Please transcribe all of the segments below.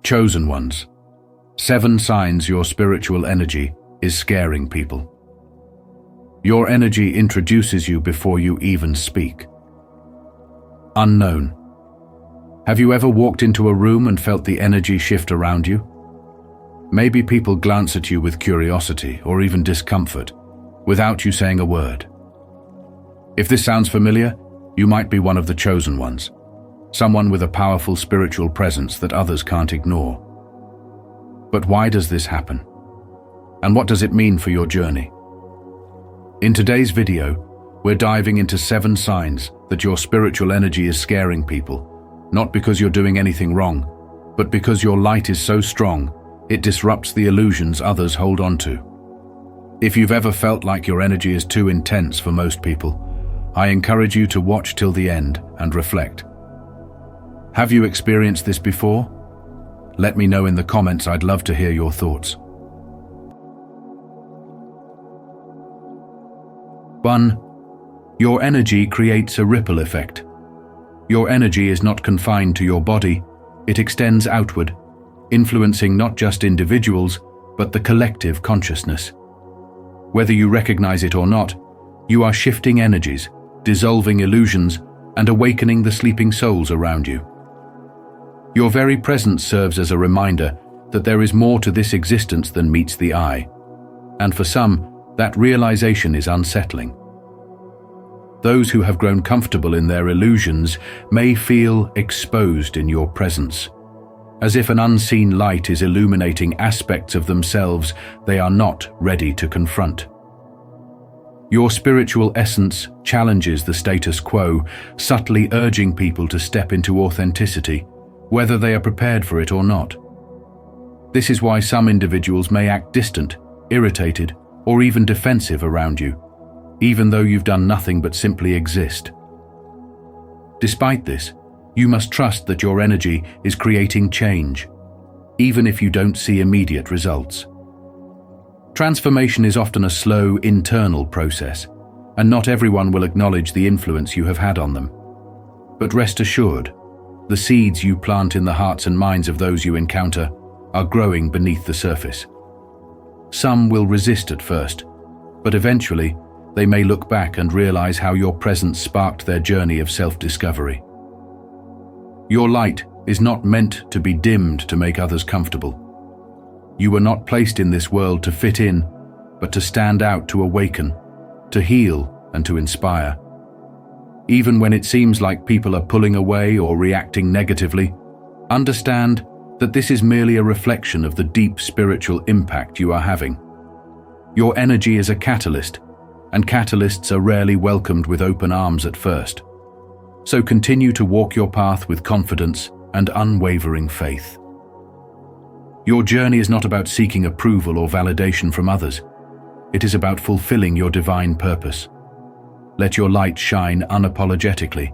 Chosen ones. 7 signs your spiritual energy is scaring people. Your energy introduces you before you even speak. Unknown. Have you ever walked into a room and felt the energy shift around you? Maybe people glance at you with curiosity or even discomfort, without you saying a word. If this sounds familiar, you might be one of the chosen ones, someone with a powerful spiritual presence that others can't ignore. But why does this happen? And what does it mean for your journey? In today's video, we're diving into 7 signs that your spiritual energy is scaring people, not because you're doing anything wrong, but because your light is so strong, it disrupts the illusions others hold on to. If you've ever felt like your energy is too intense for most people, I encourage you to watch till the end and reflect. Have you experienced this before? Let me know in the comments. I'd love to hear your thoughts. 1. Your energy creates a ripple effect. Your energy is not confined to your body, it extends outward, influencing not just individuals, but the collective consciousness. Whether you recognize it or not, you are shifting energies, dissolving illusions, and awakening the sleeping souls around you. Your very presence serves as a reminder that there is more to this existence than meets the eye, and for some, that realization is unsettling. Those who have grown comfortable in their illusions may feel exposed in your presence, as if an unseen light is illuminating aspects of themselves they are not ready to confront. Your spiritual essence challenges the status quo, subtly urging people to step into authenticity, whether they are prepared for it or not. This is why some individuals may act distant, irritated, or even defensive around you, even though you've done nothing but simply exist. Despite this, you must trust that your energy is creating change, even if you don't see immediate results. Transformation is often a slow, internal process, and not everyone will acknowledge the influence you have had on them. But rest assured, the seeds you plant in the hearts and minds of those you encounter are growing beneath the surface. Some will resist at first, but eventually they may look back and realize how your presence sparked their journey of self-discovery. Your light is not meant to be dimmed to make others comfortable. You were not placed in this world to fit in, but to stand out, to awaken, to heal, and to inspire. Even when it seems like people are pulling away or reacting negatively, understand that this is merely a reflection of the deep spiritual impact you are having. Your energy is a catalyst, and catalysts are rarely welcomed with open arms at first. So continue to walk your path with confidence and unwavering faith. Your journey is not about seeking approval or validation from others. It is about fulfilling your divine purpose. Let your light shine unapologetically,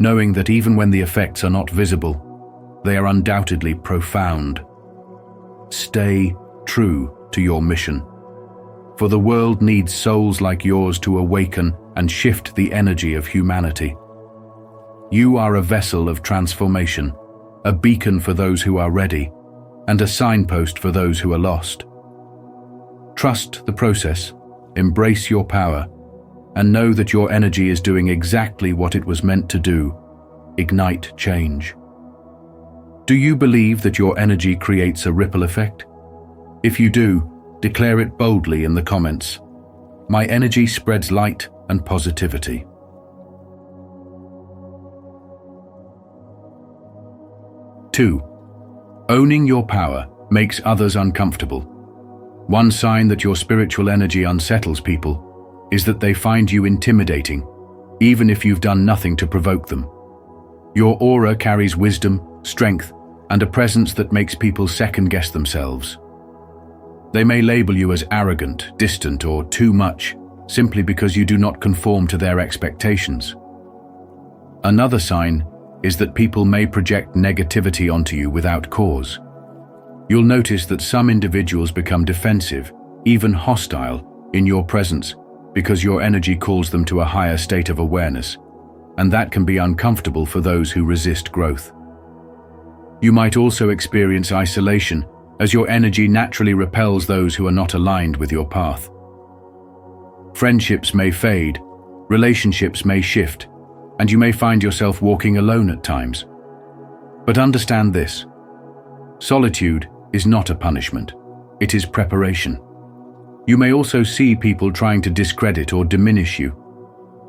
knowing that even when the effects are not visible, they are undoubtedly profound. Stay true to your mission, for the world needs souls like yours to awaken and shift the energy of humanity. You are a vessel of transformation, a beacon for those who are ready, and a signpost for those who are lost. Trust the process, embrace your power, and know that your energy is doing exactly what it was meant to do: ignite change. Do you believe that your energy creates a ripple effect? If you do, declare it boldly in the comments. My energy spreads light and positivity. 2. Owning your power makes others uncomfortable. One sign that your spiritual energy unsettles people is that they find you intimidating, even if you've done nothing to provoke them. Your aura carries wisdom, strength, and a presence that makes people second-guess themselves. They may label you as arrogant, distant, or too much, simply because you do not conform to their expectations. Another sign is that people may project negativity onto you without cause. You'll notice that some individuals become defensive, even hostile, in your presence because your energy calls them to a higher state of awareness, and that can be uncomfortable for those who resist growth. You might also experience isolation, as your energy naturally repels those who are not aligned with your path. Friendships may fade, relationships may shift, and you may find yourself walking alone at times. But understand this: solitude is not a punishment, it is preparation. You may also see people trying to discredit or diminish you.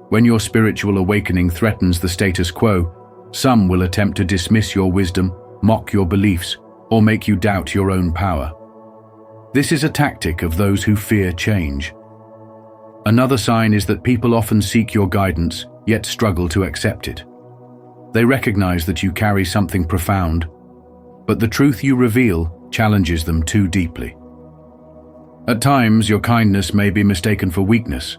When your spiritual awakening threatens the status quo, some will attempt to dismiss your wisdom, mock your beliefs, or make you doubt your own power. This is a tactic of those who fear change. Another sign is that people often seek your guidance, yet struggle to accept it. They recognize that you carry something profound, but the truth you reveal challenges them too deeply. At times, your kindness may be mistaken for weakness,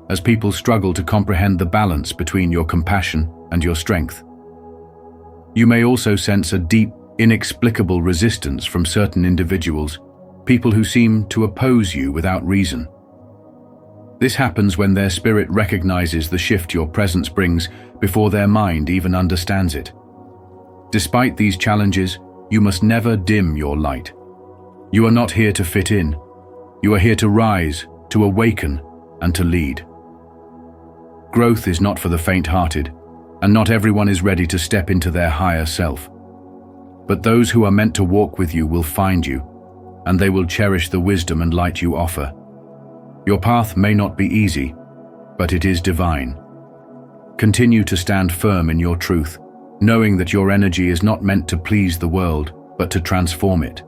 as people struggle to comprehend the balance between your compassion and your strength. You may also sense a deep, inexplicable resistance from certain individuals, people who seem to oppose you without reason. This happens when their spirit recognizes the shift your presence brings before their mind even understands it. Despite these challenges, you must never dim your light. You are not here to fit in. You are here to rise, to awaken, and to lead. Growth is not for the faint-hearted, and not everyone is ready to step into their higher self. But those who are meant to walk with you will find you, and they will cherish the wisdom and light you offer. Your path may not be easy, but it is divine. Continue to stand firm in your truth, knowing that your energy is not meant to please the world, but to transform it.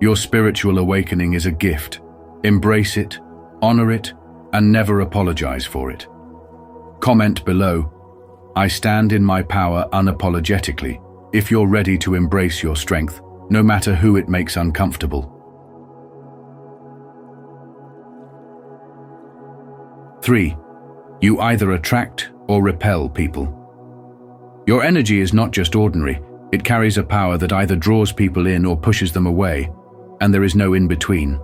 Your spiritual awakening is a gift. Embrace it, honor it, and never apologize for it. Comment below, "I stand in my power unapologetically," if you're ready to embrace your strength, no matter who it makes uncomfortable. 3. You either attract or repel people. Your energy is not just ordinary, it carries a power that either draws people in or pushes them away, and there is no in-between.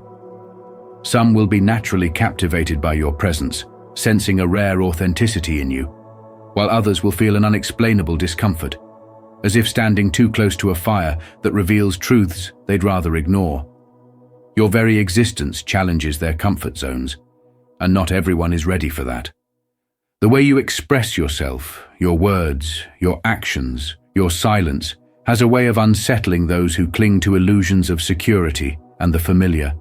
Some will be naturally captivated by your presence, sensing a rare authenticity in you, while others will feel an unexplainable discomfort, as if standing too close to a fire that reveals truths they'd rather ignore. Your very existence challenges their comfort zones, and not everyone is ready for that. The way you express yourself, your words, your actions, your silence, has a way of unsettling those who cling to illusions of security and the familiar.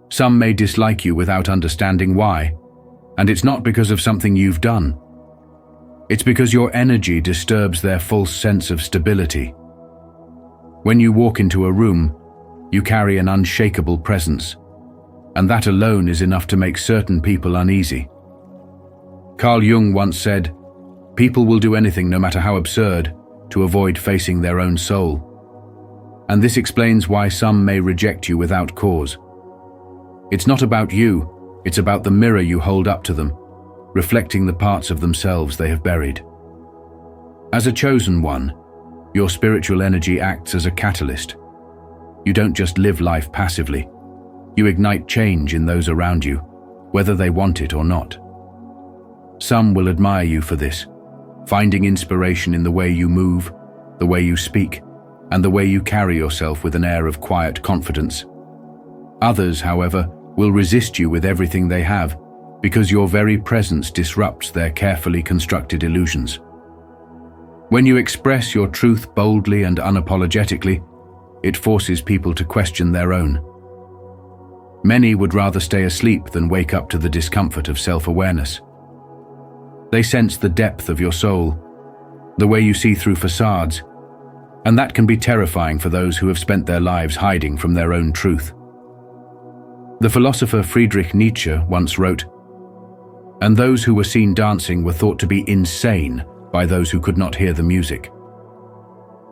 Some may dislike you without understanding why, and it's not because of something you've done. It's because your energy disturbs their false sense of stability. When you walk into a room, you carry an unshakable presence, and that alone is enough to make certain people uneasy. Carl Jung once said, "People will do anything, no matter how absurd, to avoid facing their own soul." And this explains why some may reject you without cause. It's not about you, it's about the mirror you hold up to them, reflecting the parts of themselves they have buried. As a chosen one, your spiritual energy acts as a catalyst. You don't just live life passively. You ignite change in those around you, whether they want it or not. Some will admire you for this, finding inspiration in the way you move, the way you speak, and the way you carry yourself with an air of quiet confidence. Others, however, will resist you with everything they have, because your very presence disrupts their carefully constructed illusions. When you express your truth boldly and unapologetically, it forces people to question their own. Many would rather stay asleep than wake up to the discomfort of self-awareness. They sense the depth of your soul, the way you see through facades, and that can be terrifying for those who have spent their lives hiding from their own truth. The philosopher Friedrich Nietzsche once wrote, "And those who were seen dancing were thought to be insane by those who could not hear the music."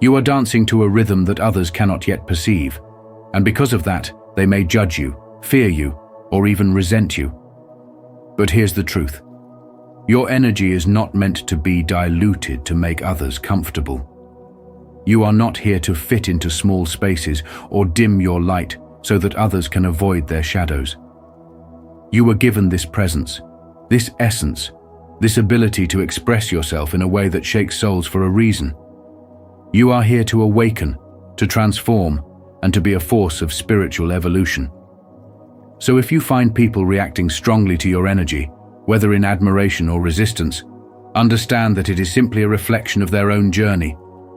You are dancing to a rhythm that others cannot yet perceive, and because of that, they may judge you, fear you, or even resent you. But here's the truth. Your energy is not meant to be diluted to make others comfortable. You are not here to fit into small spaces or dim your light so that others can avoid their shadows. You were given this presence, this essence, this ability to express yourself in a way that shakes souls for a reason. You are here to awaken, to transform, and to be a force of spiritual evolution. So if you find people reacting strongly to your energy, whether in admiration or resistance, understand that it is simply a reflection of their own journey,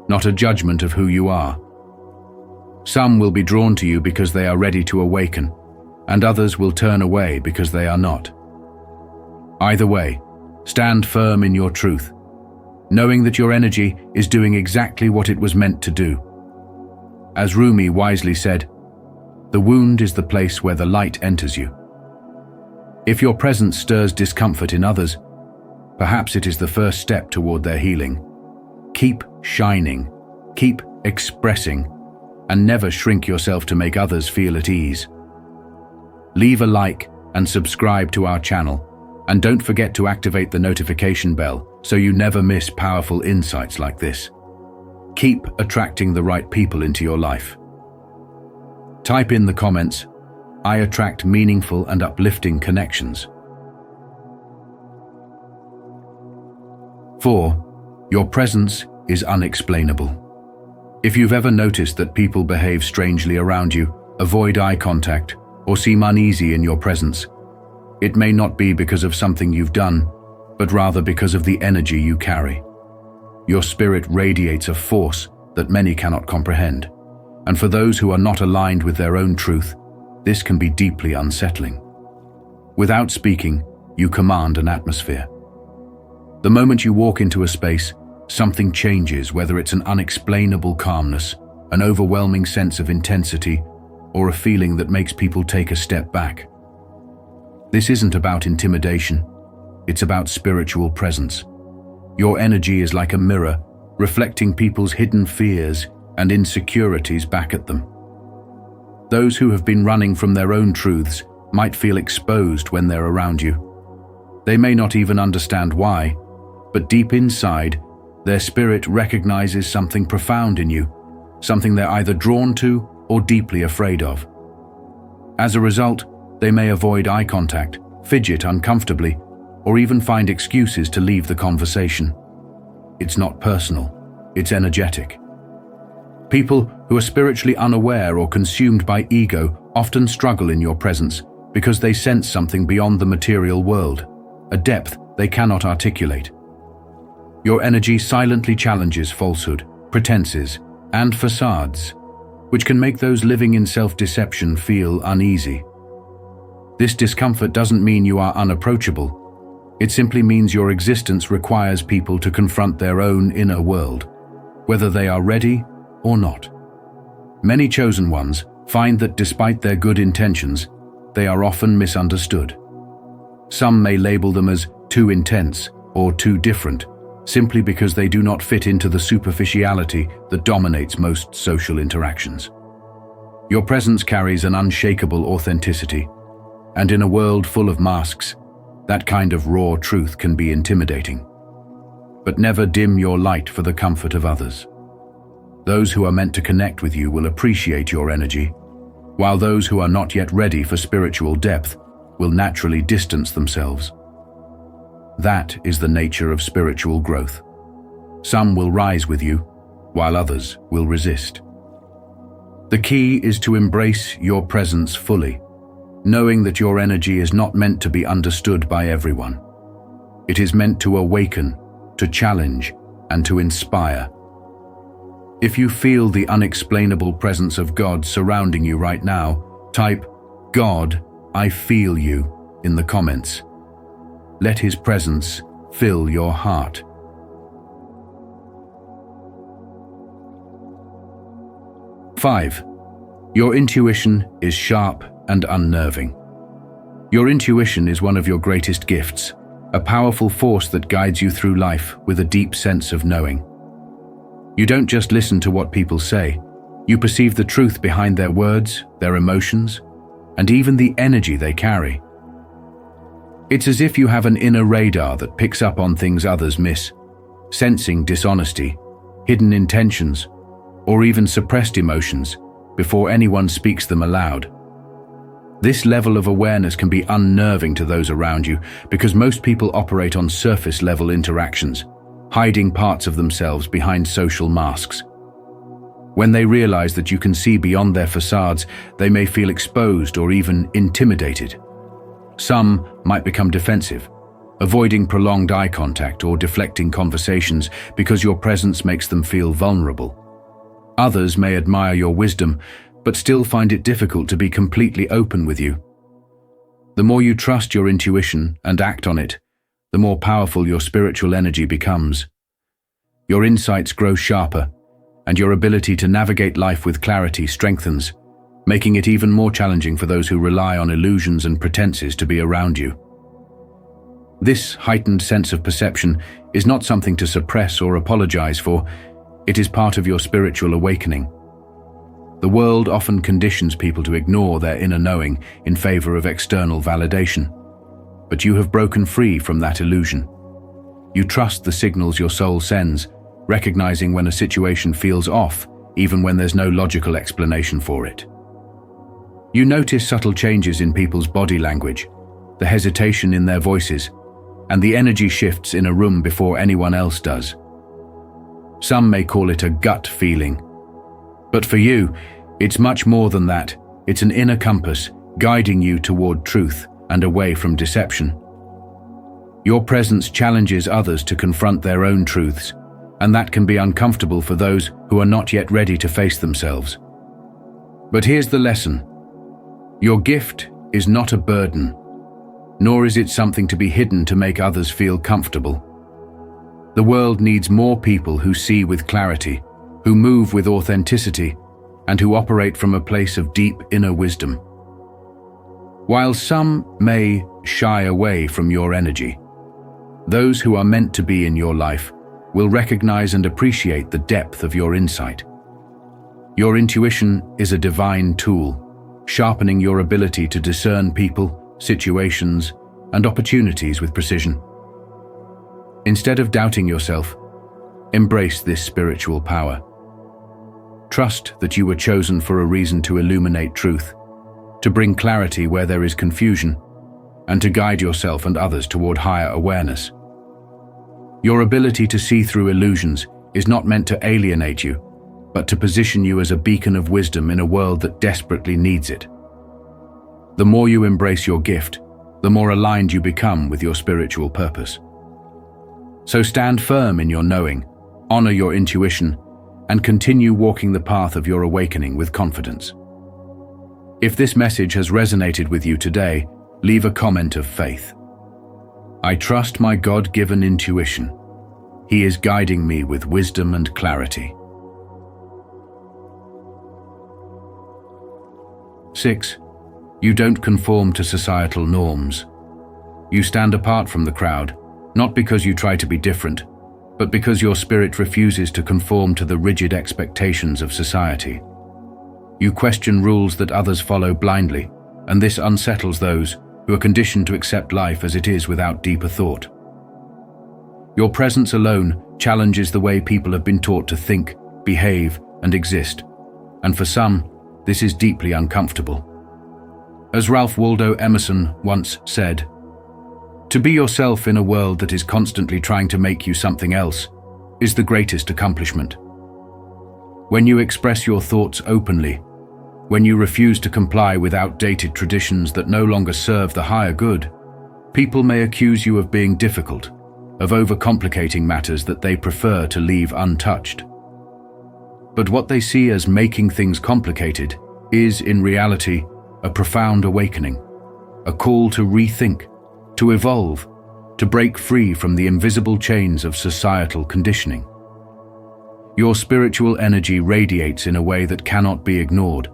not a judgment of who you are. Some will be drawn to you because they are ready to awaken, and others will turn away because they are not. Either way, stand firm in your truth, knowing that your energy is doing exactly what it was meant to do. As Rumi wisely said, "The wound is the place where the light enters you." If your presence stirs discomfort in others, perhaps it is the first step toward their healing. Keep shining, keep expressing, and never shrink yourself to make others feel at ease. Leave a like and subscribe to our channel, and don't forget to activate the notification bell so you never miss powerful insights like this. Keep attracting the right people into your life. Type in the comments, "I attract meaningful and uplifting connections." 4. Your presence is unexplainable. If you've ever noticed that people behave strangely around you, avoid eye contact, or seem uneasy in your presence, it may not be because of something you've done, but rather because of the energy you carry. Your spirit radiates a force that many cannot comprehend, and for those who are not aligned with their own truth, this can be deeply unsettling. Without speaking, you command an atmosphere. The moment you walk into a space, something changes, whether it's an unexplainable calmness, an overwhelming sense of intensity, or a feeling that makes people take a step back. This isn't about intimidation, it's about spiritual presence. Your energy is like a mirror, reflecting people's hidden fears and insecurities back at them. Those who have been running from their own truths might feel exposed when they're around you. They may not even understand why, but deep inside, their spirit recognizes something profound in you, something they're either drawn to or deeply afraid of. As a result, they may avoid eye contact, fidget uncomfortably, or even find excuses to leave the conversation. It's not personal, it's energetic. People who are spiritually unaware or consumed by ego often struggle in your presence because they sense something beyond the material world, a depth they cannot articulate. Your energy silently challenges falsehood, pretenses, and facades, which can make those living in self-deception feel uneasy. This discomfort doesn't mean you are unapproachable. It simply means your existence requires people to confront their own inner world, whether they are ready or not. Many chosen ones find that despite their good intentions, they are often misunderstood. Some may label them as too intense or too different, simply because they do not fit into the superficiality that dominates most social interactions. Your presence carries an unshakable authenticity, and in a world full of masks, that kind of raw truth can be intimidating. But never dim your light for the comfort of others. Those who are meant to connect with you will appreciate your energy, while those who are not yet ready for spiritual depth will naturally distance themselves. That is the nature of spiritual growth. Some will rise with you, while others will resist. The key is to embrace your presence fully, knowing that your energy is not meant to be understood by everyone. It is meant to awaken, to challenge, and to inspire. If you feel the unexplainable presence of God surrounding you right now, type, "God, I feel you," in the comments. Let His presence fill your heart. 5. Your intuition is sharp and unnerving. Your intuition is one of your greatest gifts, a powerful force that guides you through life with a deep sense of knowing. You don't just listen to what people say, you perceive the truth behind their words, their emotions, and even the energy they carry. It's as if you have an inner radar that picks up on things others miss, sensing dishonesty, hidden intentions, or even suppressed emotions before anyone speaks them aloud. This level of awareness can be unnerving to those around you because most people operate on surface-level interactions, hiding parts of themselves behind social masks. When they realize that you can see beyond their facades, they may feel exposed or even intimidated. Some might become defensive, avoiding prolonged eye contact or deflecting conversations because your presence makes them feel vulnerable. Others may admire your wisdom, but still find it difficult to be completely open with you. The more you trust your intuition and act on it, the more powerful your spiritual energy becomes. Your insights grow sharper, and your ability to navigate life with clarity strengthens, making it even more challenging for those who rely on illusions and pretenses to be around you. This heightened sense of perception is not something to suppress or apologize for. It is part of your spiritual awakening. The world often conditions people to ignore their inner knowing in favor of external validation. But you have broken free from that illusion. You trust the signals your soul sends, recognizing when a situation feels off, even when there's no logical explanation for it. You notice subtle changes in people's body language, the hesitation in their voices, and the energy shifts in a room before anyone else does. Some may call it a gut feeling. But for you, it's much more than that. It's an inner compass guiding you toward truth and away from deception. Your presence challenges others to confront their own truths, and that can be uncomfortable for those who are not yet ready to face themselves. But here's the lesson. Your gift is not a burden, nor is it something to be hidden to make others feel comfortable. The world needs more people who see with clarity, who move with authenticity, and who operate from a place of deep inner wisdom. While some may shy away from your energy, those who are meant to be in your life will recognize and appreciate the depth of your insight. Your intuition is a divine tool, sharpening your ability to discern people, situations, and opportunities with precision. Instead of doubting yourself, embrace this spiritual power. Trust that you were chosen for a reason to illuminate truth, to bring clarity where there is confusion, and to guide yourself and others toward higher awareness. Your ability to see through illusions is not meant to alienate you, but to position you as a beacon of wisdom in a world that desperately needs it. The more you embrace your gift, the more aligned you become with your spiritual purpose. So stand firm in your knowing, honor your intuition, and continue walking the path of your awakening with confidence. If this message has resonated with you today, leave a comment of faith. I trust my God-given intuition. He is guiding me with wisdom and clarity. 6. You don't conform to societal norms. You stand apart from the crowd, not because you try to be different, but because your spirit refuses to conform to the rigid expectations of society. You question rules that others follow blindly, and this unsettles those who are conditioned to accept life as it is without deeper thought. Your presence alone challenges the way people have been taught to think, behave, and exist, and for some, this is deeply uncomfortable. As Ralph Waldo Emerson once said, "To be yourself in a world that is constantly trying to make you something else is the greatest accomplishment." When you express your thoughts openly, when you refuse to comply with outdated traditions that no longer serve the higher good, people may accuse you of being difficult, of overcomplicating matters that they prefer to leave untouched. But what they see as making things complicated is, in reality, a profound awakening, a call to rethink, to evolve, to break free from the invisible chains of societal conditioning. Your spiritual energy radiates in a way that cannot be ignored,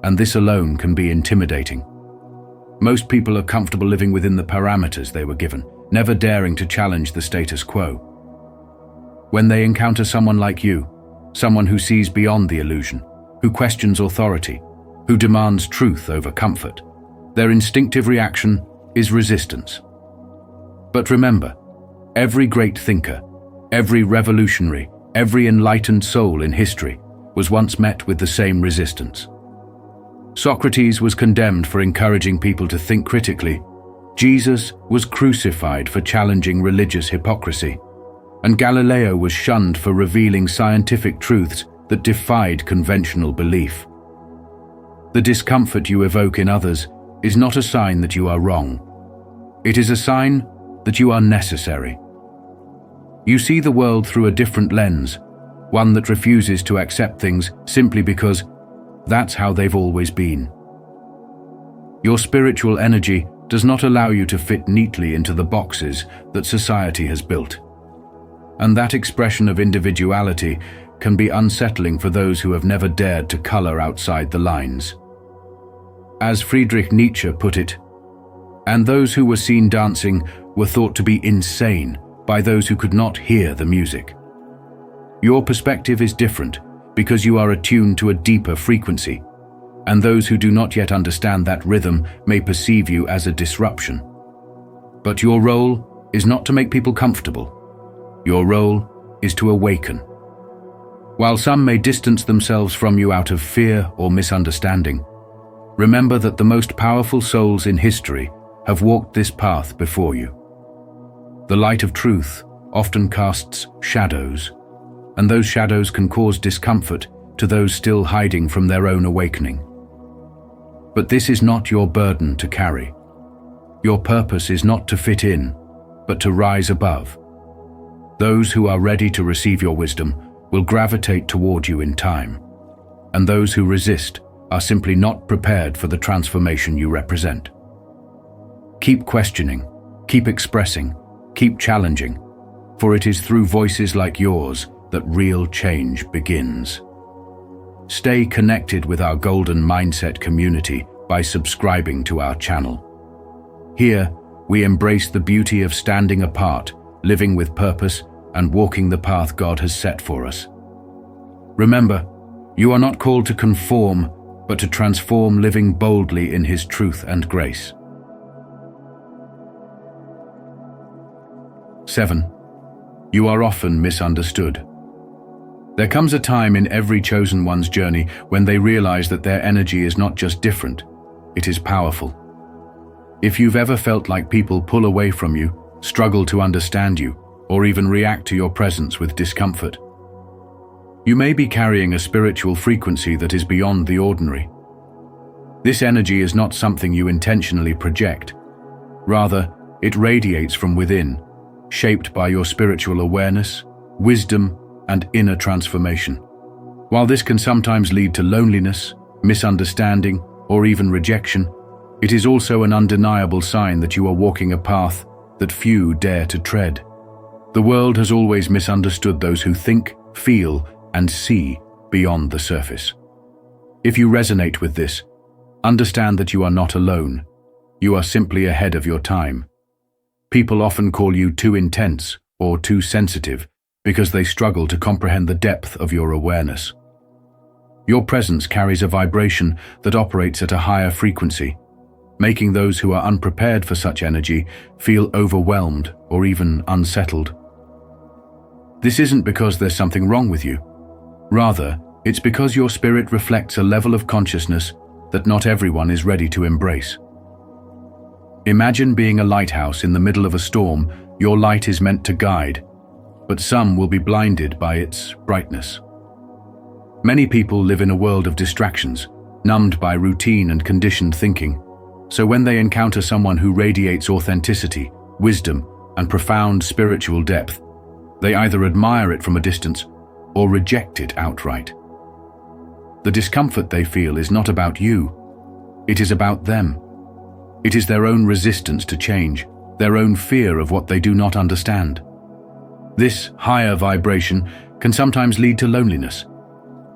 and this alone can be intimidating. Most people are comfortable living within the parameters they were given, never daring to challenge the status quo. When they encounter someone like you, someone who sees beyond the illusion, who questions authority, who demands truth over comfort, their instinctive reaction is resistance. But remember, every great thinker, every revolutionary, every enlightened soul in history was once met with the same resistance. Socrates was condemned for encouraging people to think critically. Jesus was crucified for challenging religious hypocrisy. And Galileo was shunned for revealing scientific truths that defied conventional belief. The discomfort you evoke in others is not a sign that you are wrong. It is a sign that you are necessary. You see the world through a different lens, one that refuses to accept things simply because that's how they've always been. Your spiritual energy does not allow you to fit neatly into the boxes that society has built. And that expression of individuality can be unsettling for those who have never dared to color outside the lines. As Friedrich Nietzsche put it, "And those who were seen dancing were thought to be insane by those who could not hear the music." Your perspective is different because you are attuned to a deeper frequency, and those who do not yet understand that rhythm may perceive you as a disruption. But your role is not to make people comfortable. Your role is to awaken. While some may distance themselves from you out of fear or misunderstanding, remember that the most powerful souls in history have walked this path before you. The light of truth often casts shadows, and those shadows can cause discomfort to those still hiding from their own awakening. But this is not your burden to carry. Your purpose is not to fit in, but to rise above. Those who are ready to receive your wisdom will gravitate toward you in time, and those who resist are simply not prepared for the transformation you represent. Keep questioning, keep expressing, keep challenging, for it is through voices like yours that real change begins. Stay connected with our Golden Mindset community by subscribing to our channel. Here, we embrace the beauty of standing apart, living with purpose, and walking the path God has set for us. Remember, you are not called to conform, but to transform, living boldly in His truth and grace. 7. You are often misunderstood. There comes a time in every chosen one's journey when they realize that their energy is not just different, it is powerful. If you've ever felt like people pull away from you, struggle to understand you, or even react to your presence with discomfort, you may be carrying a spiritual frequency that is beyond the ordinary. This energy is not something you intentionally project. Rather, it radiates from within, shaped by your spiritual awareness, wisdom, and inner transformation. While this can sometimes lead to loneliness, misunderstanding, or even rejection, it is also an undeniable sign that you are walking a path that few dare to tread. The world has always misunderstood those who think, feel, and see beyond the surface. If you resonate with this, understand that you are not alone. You are simply ahead of your time. People often call you too intense or too sensitive because they struggle to comprehend the depth of your awareness. Your presence carries a vibration that operates at a higher frequency, making those who are unprepared for such energy feel overwhelmed or even unsettled. This isn't because there's something wrong with you. Rather, it's because your spirit reflects a level of consciousness that not everyone is ready to embrace. Imagine being a lighthouse in the middle of a storm. Your light is meant to guide, but some will be blinded by its brightness. Many people live in a world of distractions, numbed by routine and conditioned thinking. So when they encounter someone who radiates authenticity, wisdom, and profound spiritual depth, they either admire it from a distance or reject it outright. The discomfort they feel is not about you. It is about them. It is their own resistance to change, their own fear of what they do not understand. This higher vibration can sometimes lead to loneliness.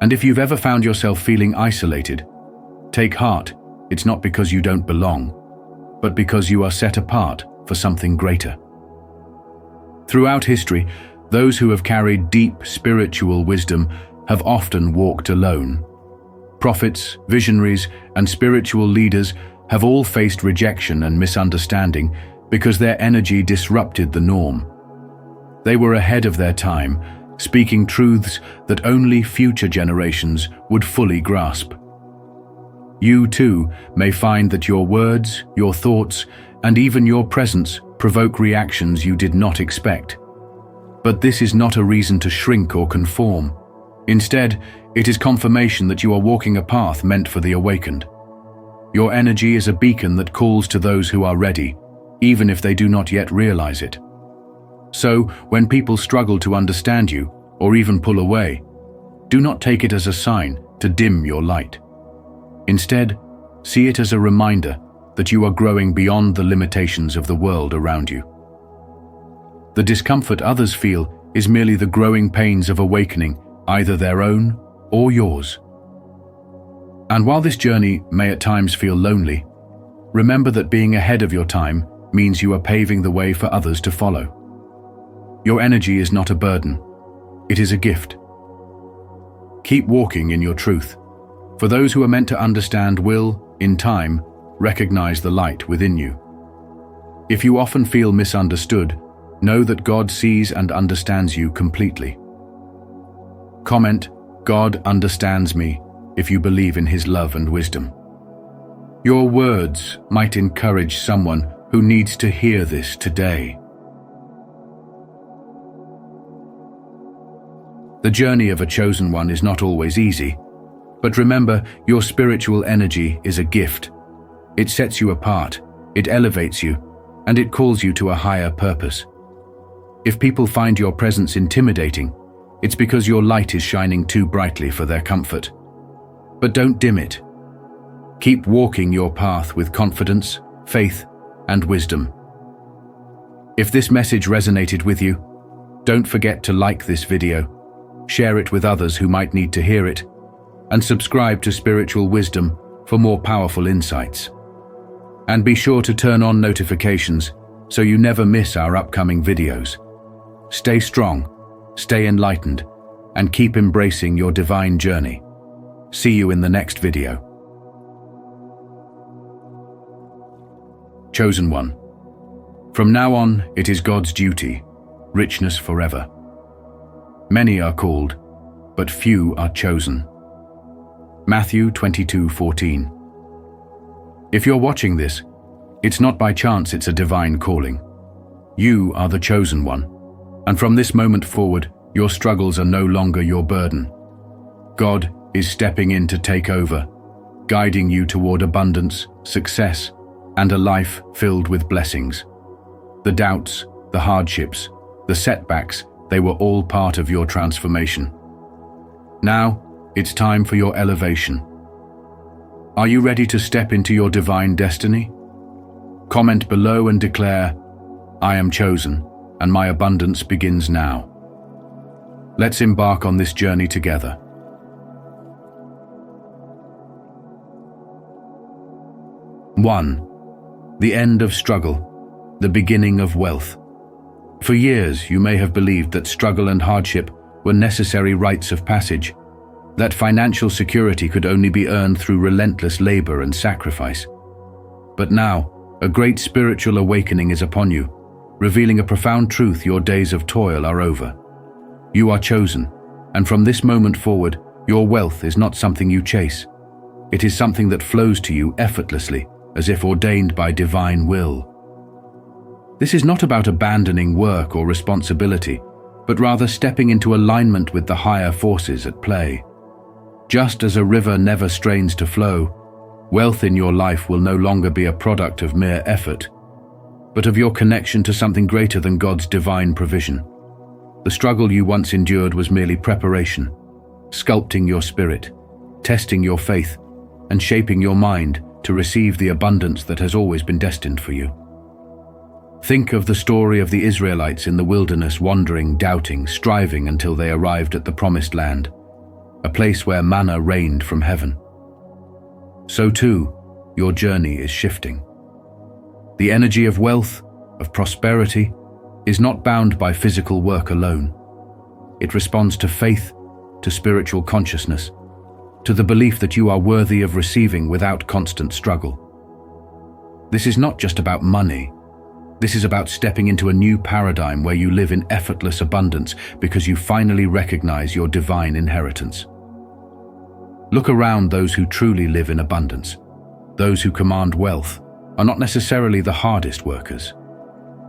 And if you've ever found yourself feeling isolated, take heart. It's not because you don't belong, but because you are set apart for something greater. Throughout history, those who have carried deep spiritual wisdom have often walked alone. Prophets, visionaries, and spiritual leaders have all faced rejection and misunderstanding because their energy disrupted the norm. They were ahead of their time, speaking truths that only future generations would fully grasp. You too may find that your words, your thoughts, and even your presence provoke reactions you did not expect. But this is not a reason to shrink or conform. Instead, it is confirmation that you are walking a path meant for the awakened. Your energy is a beacon that calls to those who are ready, even if they do not yet realize it. So, when people struggle to understand you, or even pull away, do not take it as a sign to dim your light. Instead, see it as a reminder that you are growing beyond the limitations of the world around you. The discomfort others feel is merely the growing pains of awakening, either their own or yours. And while this journey may at times feel lonely, remember that being ahead of your time means you are paving the way for others to follow. Your energy is not a burden, it is a gift. Keep walking in your truth, for those who are meant to understand will, in time, recognize the light within you. If you often feel misunderstood, know that God sees and understands you completely. Comment, "God understands me," if you believe in His love and wisdom. Your words might encourage someone who needs to hear this today. The journey of a chosen one is not always easy, but remember, your spiritual energy is a gift. It sets you apart, it elevates you, and it calls you to a higher purpose. If people find your presence intimidating, it's because your light is shining too brightly for their comfort. But don't dim it. Keep walking your path with confidence, faith, and wisdom. If this message resonated with you, don't forget to like this video, share it with others who might need to hear it, and subscribe to Spiritual Wisdom for more powerful insights. And be sure to turn on notifications so you never miss our upcoming videos. Stay strong, stay enlightened, and keep embracing your divine journey. See you in the next video. Chosen one. From now on, it is God's duty, richness forever. Many are called, but few are chosen. Matthew 22:14. If you're watching this, it's not by chance, it's a divine calling. You are the chosen one, and from this moment forward, your struggles are no longer your burden. God is stepping in to take over, guiding you toward abundance, success, and a life filled with blessings. The doubts, the hardships, the setbacks, they were all part of your transformation. Now, it's time for your elevation. Are you ready to step into your divine destiny? Comment below and declare, "I am chosen, and my abundance begins now." Let's embark on this journey together. 1. The end of struggle, the beginning of wealth. For years, you may have believed that struggle and hardship were necessary rites of passage, that financial security could only be earned through relentless labor and sacrifice. But now, a great spiritual awakening is upon you, revealing a profound truth: your days of toil are over. You are chosen, and from this moment forward, your wealth is not something you chase. It is something that flows to you effortlessly, as if ordained by divine will. This is not about abandoning work or responsibility, but rather stepping into alignment with the higher forces at play. Just as a river never strains to flow, wealth in your life will no longer be a product of mere effort, but of your connection to something greater than God's divine provision. The struggle you once endured was merely preparation, sculpting your spirit, testing your faith, and shaping your mind to receive the abundance that has always been destined for you. Think of the story of the Israelites in the wilderness, wandering, doubting, striving until they arrived at the promised land, a place where manna rained from heaven. So too, your journey is shifting. The energy of wealth, of prosperity, is not bound by physical work alone. It responds to faith, to spiritual consciousness, to the belief that you are worthy of receiving without constant struggle. This is not just about money. This is about stepping into a new paradigm where you live in effortless abundance because you finally recognize your divine inheritance. Look around. Those who truly live in abundance, those who command wealth, are not necessarily the hardest workers.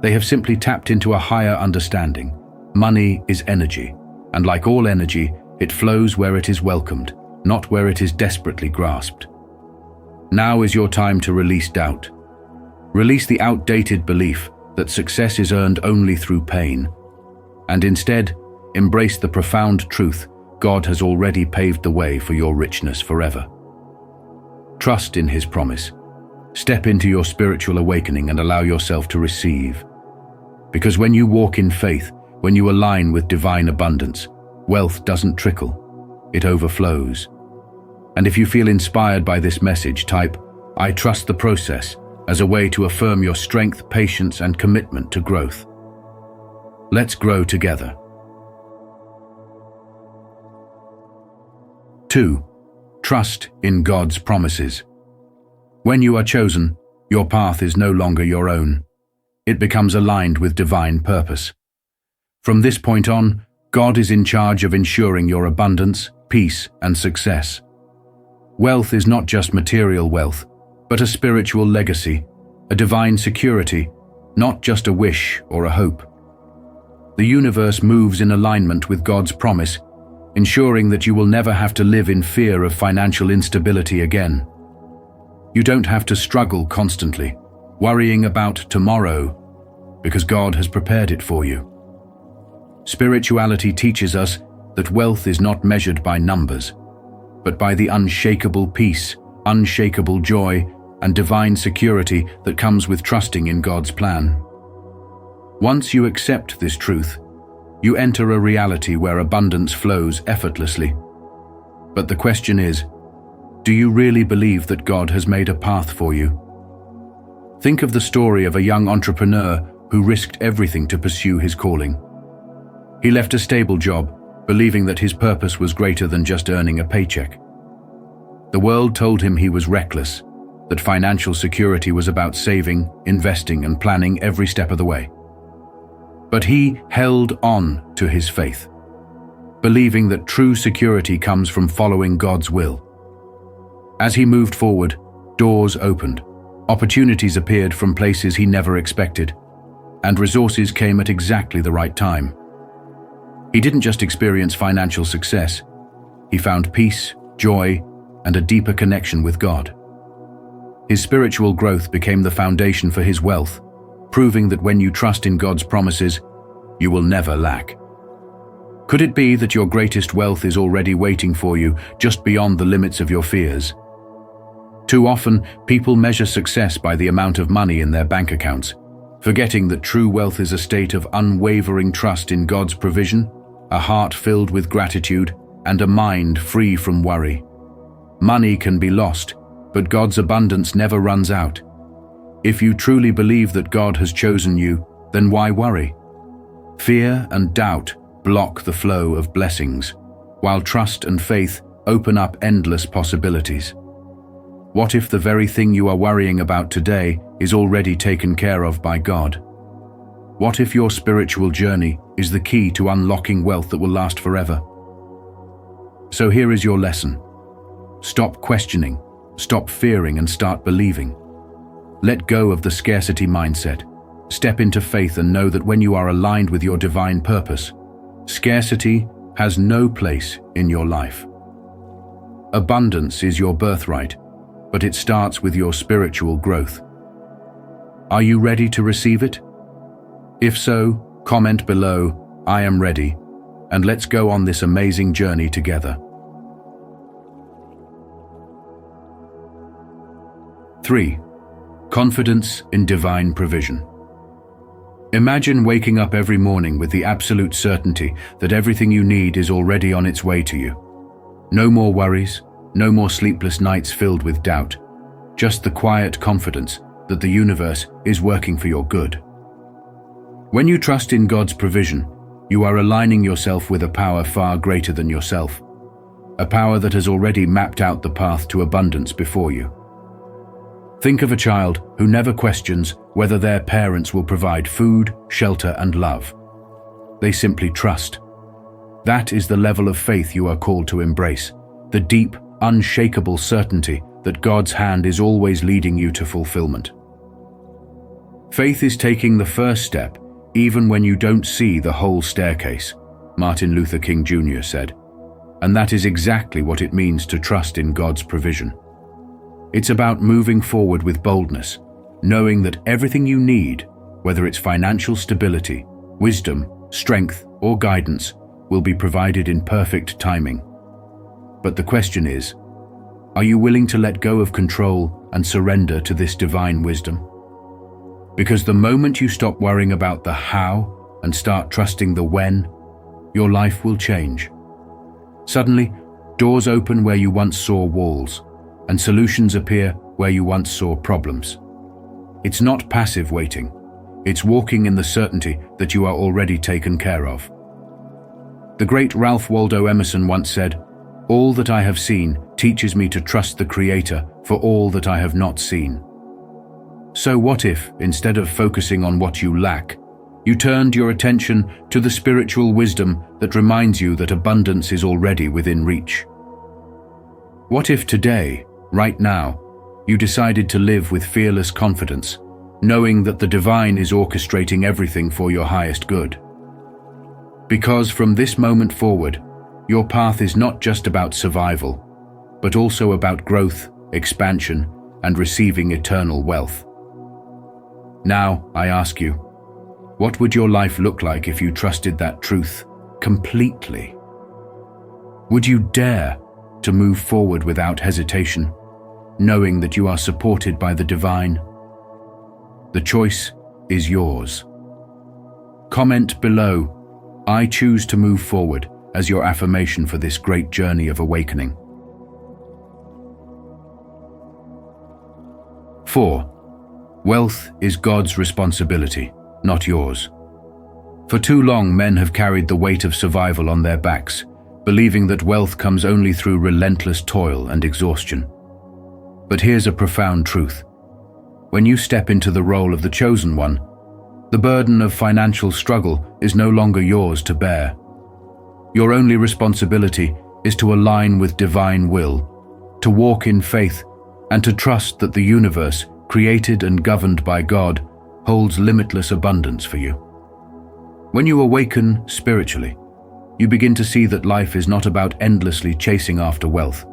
They have simply tapped into a higher understanding. Money is energy, and like all energy, It flows where it is welcomed, not where it is desperately grasped. Now is your time to release doubt. Release the outdated belief that success is earned only through pain, and instead embrace the profound truth God has already paved the way for your richness forever. Trust in His promise. Step into your spiritual awakening and allow yourself to receive. Because when you walk in faith, when you align with divine abundance, wealth doesn't trickle, it overflows. And if you feel inspired by this message, type, "I trust the process," as a way to affirm your strength, patience, and commitment to growth. Let's grow together. 2. Trust in God's promises. When you are chosen, your path is no longer your own. It becomes aligned with divine purpose. From this point on, God is in charge of ensuring your abundance, peace, and success. Wealth is not just material wealth, but a spiritual legacy, a divine security, not just a wish or a hope. The universe moves in alignment with God's promise, ensuring that you will never have to live in fear of financial instability again. You don't have to struggle constantly, worrying about tomorrow, because God has prepared it for you. Spirituality teaches us that wealth is not measured by numbers, but by the unshakable peace, unshakable joy, and divine security that comes with trusting in God's plan. Once you accept this truth, you enter a reality where abundance flows effortlessly. But the question is, do you really believe that God has made a path for you? Think of the story of a young entrepreneur who risked everything to pursue his calling. He left a stable job, believing that his purpose was greater than just earning a paycheck. The world told him he was reckless, that financial security was about saving, investing, and planning every step of the way. But he held on to his faith, believing that true security comes from following God's will. As he moved forward, doors opened, opportunities appeared from places he never expected, and resources came at exactly the right time. He didn't just experience financial success, he found peace, joy, and a deeper connection with God. His spiritual growth became the foundation for his wealth, proving that when you trust in God's promises, you will never lack. Could it be that your greatest wealth is already waiting for you just beyond the limits of your fears? Too often, people measure success by the amount of money in their bank accounts, forgetting that true wealth is a state of unwavering trust in God's provision, a heart filled with gratitude, and a mind free from worry. Money can be lost, but God's abundance never runs out. If you truly believe that God has chosen you, then why worry? Fear and doubt block the flow of blessings, while trust and faith open up endless possibilities. What if the very thing you are worrying about today is already taken care of by God? What if your spiritual journey is the key to unlocking wealth that will last forever? So here is your lesson. Stop questioning, stop fearing, and start believing. Let go of the scarcity mindset. Step into faith and know that when you are aligned with your divine purpose, scarcity has no place in your life. Abundance is your birthright, but it starts with your spiritual growth. Are you ready to receive it? If so, comment below, "I am ready," and let's go on this amazing journey together. 3. Confidence in divine provision. Imagine waking up every morning with the absolute certainty that everything you need is already on its way to you. No more worries, no more sleepless nights filled with doubt, just the quiet confidence that the universe is working for your good. When you trust in God's provision, you are aligning yourself with a power far greater than yourself, a power that has already mapped out the path to abundance before you. Think of a child who never questions whether their parents will provide food, shelter, and love. They simply trust. That is the level of faith you are called to embrace, the deep, unshakable certainty that God's hand is always leading you to fulfillment. Faith is taking the first step even when you don't see the whole staircase, Martin Luther King Jr. said. And that is exactly what it means to trust in God's provision. It's about moving forward with boldness, knowing that everything you need, whether it's financial stability, wisdom, strength, or guidance, will be provided in perfect timing. But the question is, are you willing to let go of control and surrender to this divine wisdom? Because the moment you stop worrying about the how and start trusting the when, your life will change. Suddenly, doors open where you once saw walls, and solutions appear where you once saw problems. It's not passive waiting. It's walking in the certainty that you are already taken care of. The great Ralph Waldo Emerson once said, "All that I have seen teaches me to trust the Creator for all that I have not seen." So what if, instead of focusing on what you lack, you turned your attention to the spiritual wisdom that reminds you that abundance is already within reach? What if today, right now, you decided to live with fearless confidence, knowing that the divine is orchestrating everything for your highest good? Because from this moment forward, your path is not just about survival, but also about growth, expansion, and receiving eternal wealth. Now, I ask you, what would your life look like if you trusted that truth completely? Would you dare to move forward without hesitation, knowing that you are supported by the divine? The choice is yours. Comment below, "I choose to move forward," as your affirmation for this great journey of awakening. 4. Wealth is God's responsibility, not yours. For too long, men have carried the weight of survival on their backs, believing that wealth comes only through relentless toil and exhaustion. But here's a profound truth. When you step into the role of the chosen one, the burden of financial struggle is no longer yours to bear. Your only responsibility is to align with divine will, to walk in faith, and to trust that the universe, created and governed by God, holds limitless abundance for you. When you awaken spiritually, you begin to see that life is not about endlessly chasing after wealth.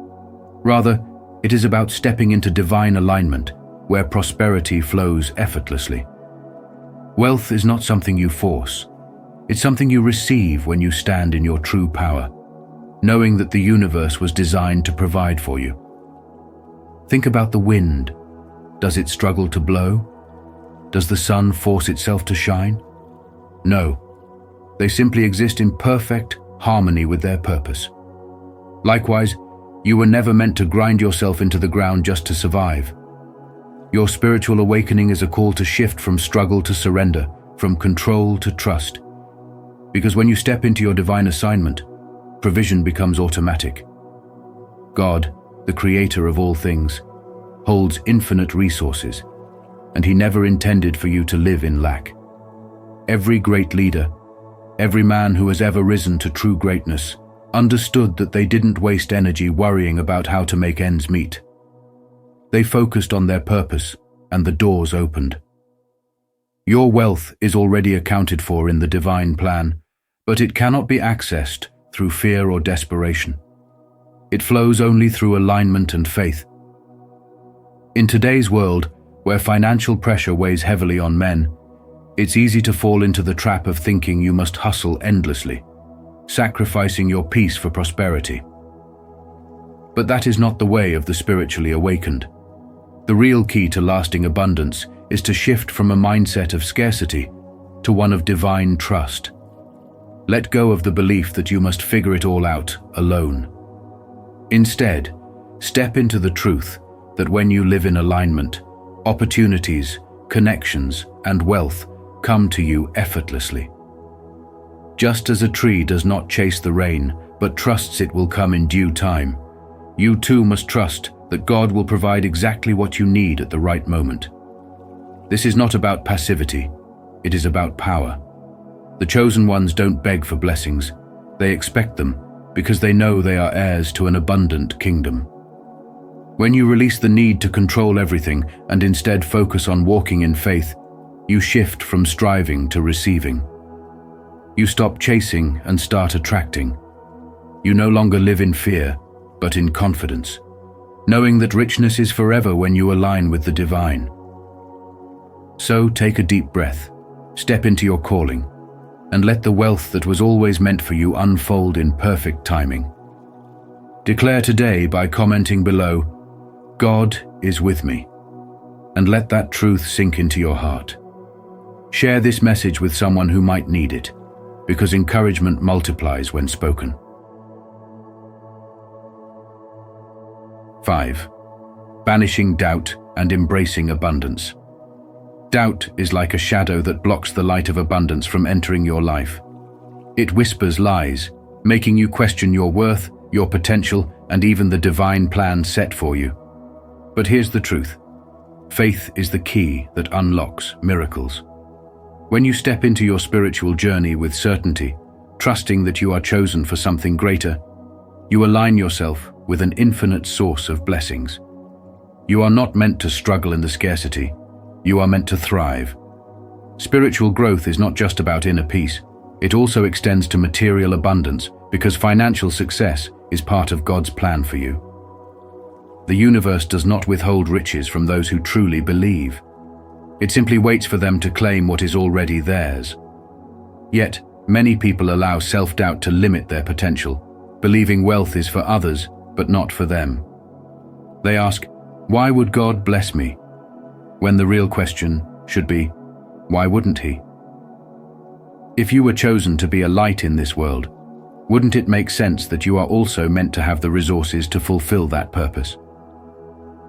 Rather, it is about stepping into divine alignment, where prosperity flows effortlessly. Wealth is not something you force. It's something you receive when you stand in your true power, knowing that the universe was designed to provide for you. Think about the wind. Does it struggle to blow? Does the sun force itself to shine? No. They simply exist in perfect harmony with their purpose. Likewise, you were never meant to grind yourself into the ground just to survive. Your spiritual awakening is a call to shift from struggle to surrender, from control to trust. Because when you step into your divine assignment, provision becomes automatic. God, the creator of all things, holds infinite resources, and he never intended for you to live in lack. Every great leader, every man who has ever risen to true greatness, understood that they didn't waste energy worrying about how to make ends meet. They focused on their purpose, and the doors opened. Your wealth is already accounted for in the divine plan, but it cannot be accessed through fear or desperation. It flows only through alignment and faith. In today's world, where financial pressure weighs heavily on men, it's easy to fall into the trap of thinking you must hustle endlessly, sacrificing your peace for prosperity. But that is not the way of the spiritually awakened. The real key to lasting abundance is to shift from a mindset of scarcity to one of divine trust. Let go of the belief that you must figure it all out alone. Instead, step into the truth that when you live in alignment, opportunities, connections, and wealth come to you effortlessly. Just as a tree does not chase the rain, but trusts it will come in due time, you too must trust that God will provide exactly what you need at the right moment. This is not about passivity, it is about power. The chosen ones don't beg for blessings, they expect them because they know they are heirs to an abundant kingdom. When you release the need to control everything and instead focus on walking in faith, you shift from striving to receiving. You stop chasing and start attracting. You no longer live in fear, but in confidence, knowing that richness is forever when you align with the divine. So take a deep breath, step into your calling, and let the wealth that was always meant for you unfold in perfect timing. Declare today by commenting below, "God is with me," and let that truth sink into your heart. Share this message with someone who might need it, because encouragement multiplies when spoken. 5. Banishing doubt and embracing abundance. Doubt is like a shadow that blocks the light of abundance from entering your life. It whispers lies, making you question your worth, your potential, and even the divine plan set for you. But here's the truth. Faith is the key that unlocks miracles. When you step into your spiritual journey with certainty, trusting that you are chosen for something greater, you align yourself with an infinite source of blessings. You are not meant to struggle in the scarcity. You are meant to thrive. Spiritual growth is not just about inner peace. It also extends to material abundance, because financial success is part of God's plan for you. The universe does not withhold riches from those who truly believe. It simply waits for them to claim what is already theirs. Yet, many people allow self-doubt to limit their potential, believing wealth is for others, but not for them. They ask, "Why would God bless me?" when the real question should be, why wouldn't He? If you were chosen to be a light in this world, wouldn't it make sense that you are also meant to have the resources to fulfill that purpose?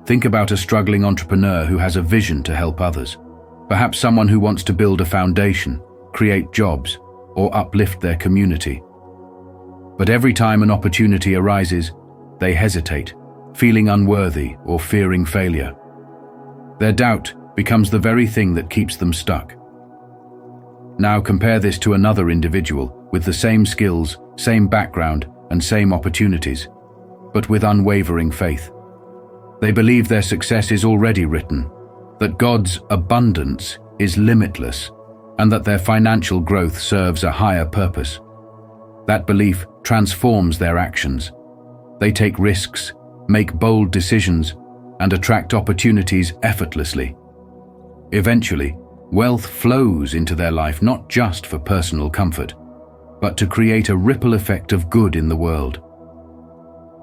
Think about a struggling entrepreneur who has a vision to help others, perhaps someone who wants to build a foundation, create jobs, or uplift their community. But every time an opportunity arises, they hesitate, feeling unworthy or fearing failure. Their doubt becomes the very thing that keeps them stuck. Now compare this to another individual with the same skills, same background, and same opportunities, but with unwavering faith. They believe their success is already written, that God's abundance is limitless, and that their financial growth serves a higher purpose. That belief transforms their actions. They take risks, make bold decisions, and attract opportunities effortlessly. Eventually, wealth flows into their life not just for personal comfort, but to create a ripple effect of good in the world.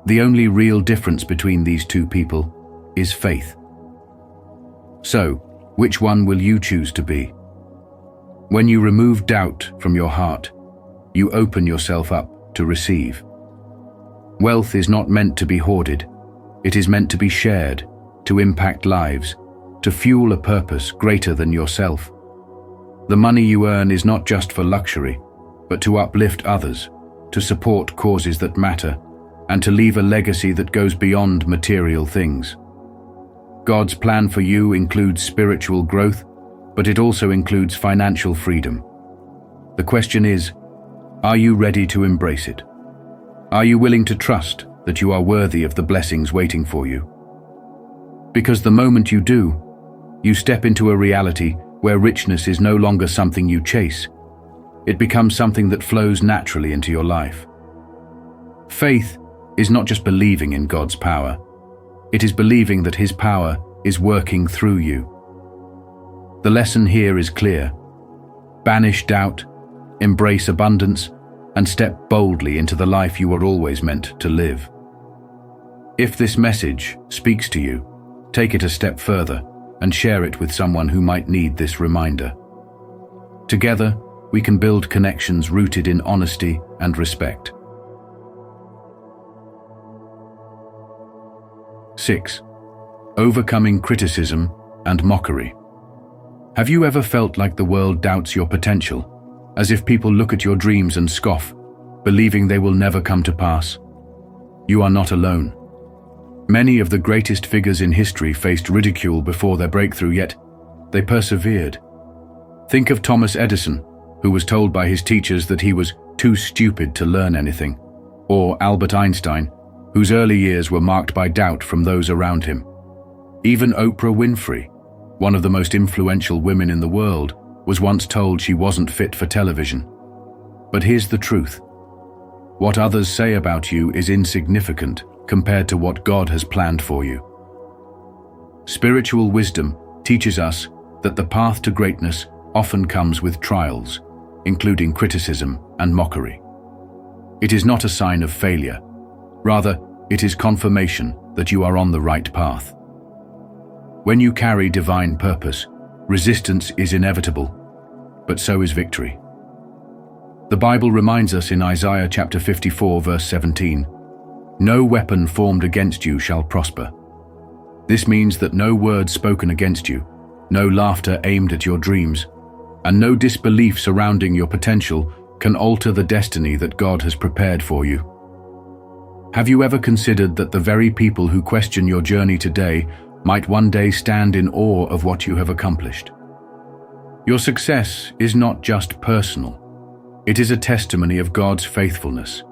The only real difference between these two people is faith. So, which one will you choose to be? When you remove doubt from your heart, you open yourself up to receive. Wealth is not meant to be hoarded. It is meant to be shared, to impact lives, to fuel a purpose greater than yourself. The money you earn is not just for luxury, but to uplift others, to support causes that matter, and to leave a legacy that goes beyond material things. God's plan for you includes spiritual growth, but it also includes financial freedom. The question is, are you ready to embrace it? Are you willing to trust that you are worthy of the blessings waiting for you? Because the moment you do, you step into a reality where richness is no longer something you chase. It becomes something that flows naturally into your life. Faith is not just believing in God's power. It is believing that His power is working through you. The lesson here is clear. Banish doubt, embrace abundance, and step boldly into the life you were always meant to live. If this message speaks to you, take it a step further and share it with someone who might need this reminder. Together, we can build connections rooted in honesty and respect. 6. Overcoming criticism and mockery. Have you ever felt like the world doubts your potential, as if people look at your dreams and scoff, believing they will never come to pass? You are not alone. Many of the greatest figures in history faced ridicule before their breakthrough, yet they persevered. Think of Thomas Edison, who was told by his teachers that he was too stupid to learn anything, or Albert Einstein, whose early years were marked by doubt from those around him. Even Oprah Winfrey, one of the most influential women in the world, was once told she wasn't fit for television. But here's the truth. What others say about you is insignificant compared to what God has planned for you. Spiritual wisdom teaches us that the path to greatness often comes with trials, including criticism and mockery. It is not a sign of failure. Rather, it is confirmation that you are on the right path. When you carry divine purpose, resistance is inevitable, but so is victory. The Bible reminds us in Isaiah chapter 54, verse 17, "No weapon formed against you shall prosper." This means that no word spoken against you, no laughter aimed at your dreams, and no disbelief surrounding your potential can alter the destiny that God has prepared for you. Have you ever considered that the very people who question your journey today might one day stand in awe of what you have accomplished? Your success is not just personal. It is a testimony of God's faithfulness,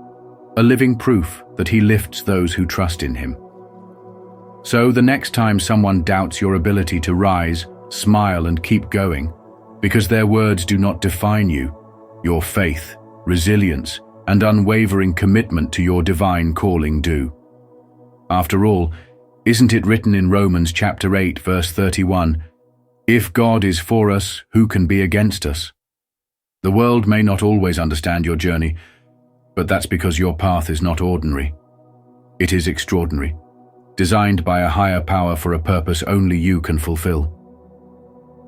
a living proof that He lifts those who trust in Him. So the next time someone doubts your ability to rise, smile and keep going, because their words do not define you, your faith, resilience, and unwavering commitment to your divine calling do. After all, isn't it written in Romans chapter 8, verse 31, "If God is for us, who can be against us?" The world may not always understand your journey, but that's because your path is not ordinary. It is extraordinary, designed by a higher power for a purpose only you can fulfill.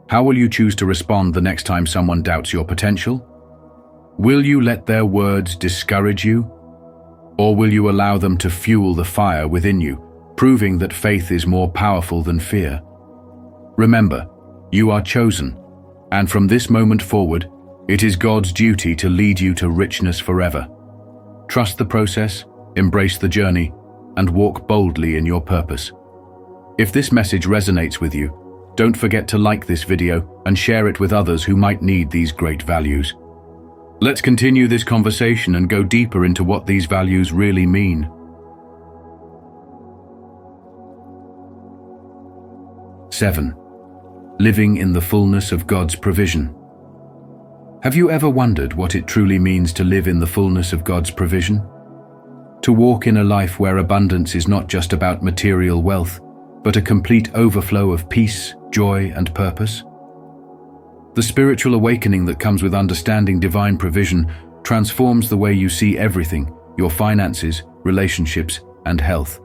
How will you choose to respond the next time someone doubts your potential? Will you let their words discourage you? Or will you allow them to fuel the fire within you, proving that faith is more powerful than fear? Remember, you are chosen, and from this moment forward, it is God's duty to lead you to richness forever. Trust the process, embrace the journey, and walk boldly in your purpose. If this message resonates with you, don't forget to like this video and share it with others who might need these great values. Let's continue this conversation and go deeper into what these values really mean. 7. Living in the fullness of God's provision. Have you ever wondered what it truly means to live in the fullness of God's provision? To walk in a life where abundance is not just about material wealth, but a complete overflow of peace, joy, and purpose? The spiritual awakening that comes with understanding divine provision transforms the way you see everything, your finances, relationships, and health.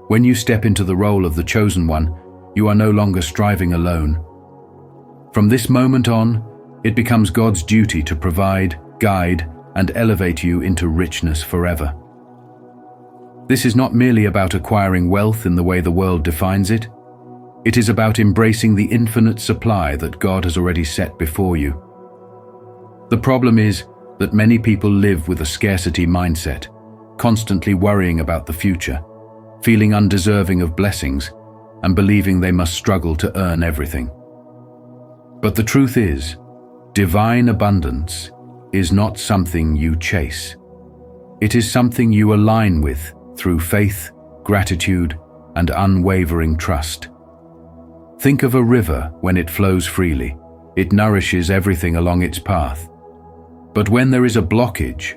When you step into the role of the chosen one, you are no longer striving alone. From this moment on, it becomes God's duty to provide, guide, and elevate you into richness forever. This is not merely about acquiring wealth in the way the world defines it. It is about embracing the infinite supply that God has already set before you. The problem is that many people live with a scarcity mindset, constantly worrying about the future, feeling undeserving of blessings, and believing they must struggle to earn everything. But the truth is, divine abundance is not something you chase. It is something you align with through faith, gratitude, and unwavering trust. Think of a river when it flows freely. It nourishes everything along its path. But when there is a blockage,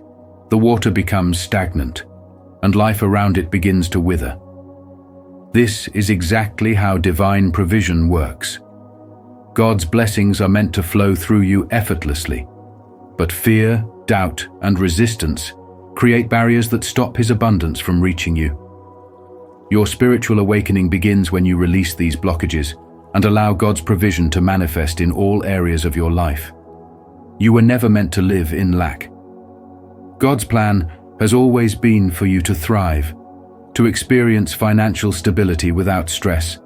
the water becomes stagnant, and life around it begins to wither. This is exactly how divine provision works. God's blessings are meant to flow through you effortlessly, but fear, doubt, and resistance create barriers that stop His abundance from reaching you. Your spiritual awakening begins when you release these blockages and allow God's provision to manifest in all areas of your life. You were never meant to live in lack. God's plan has always been for you to thrive, to experience financial stability without stress,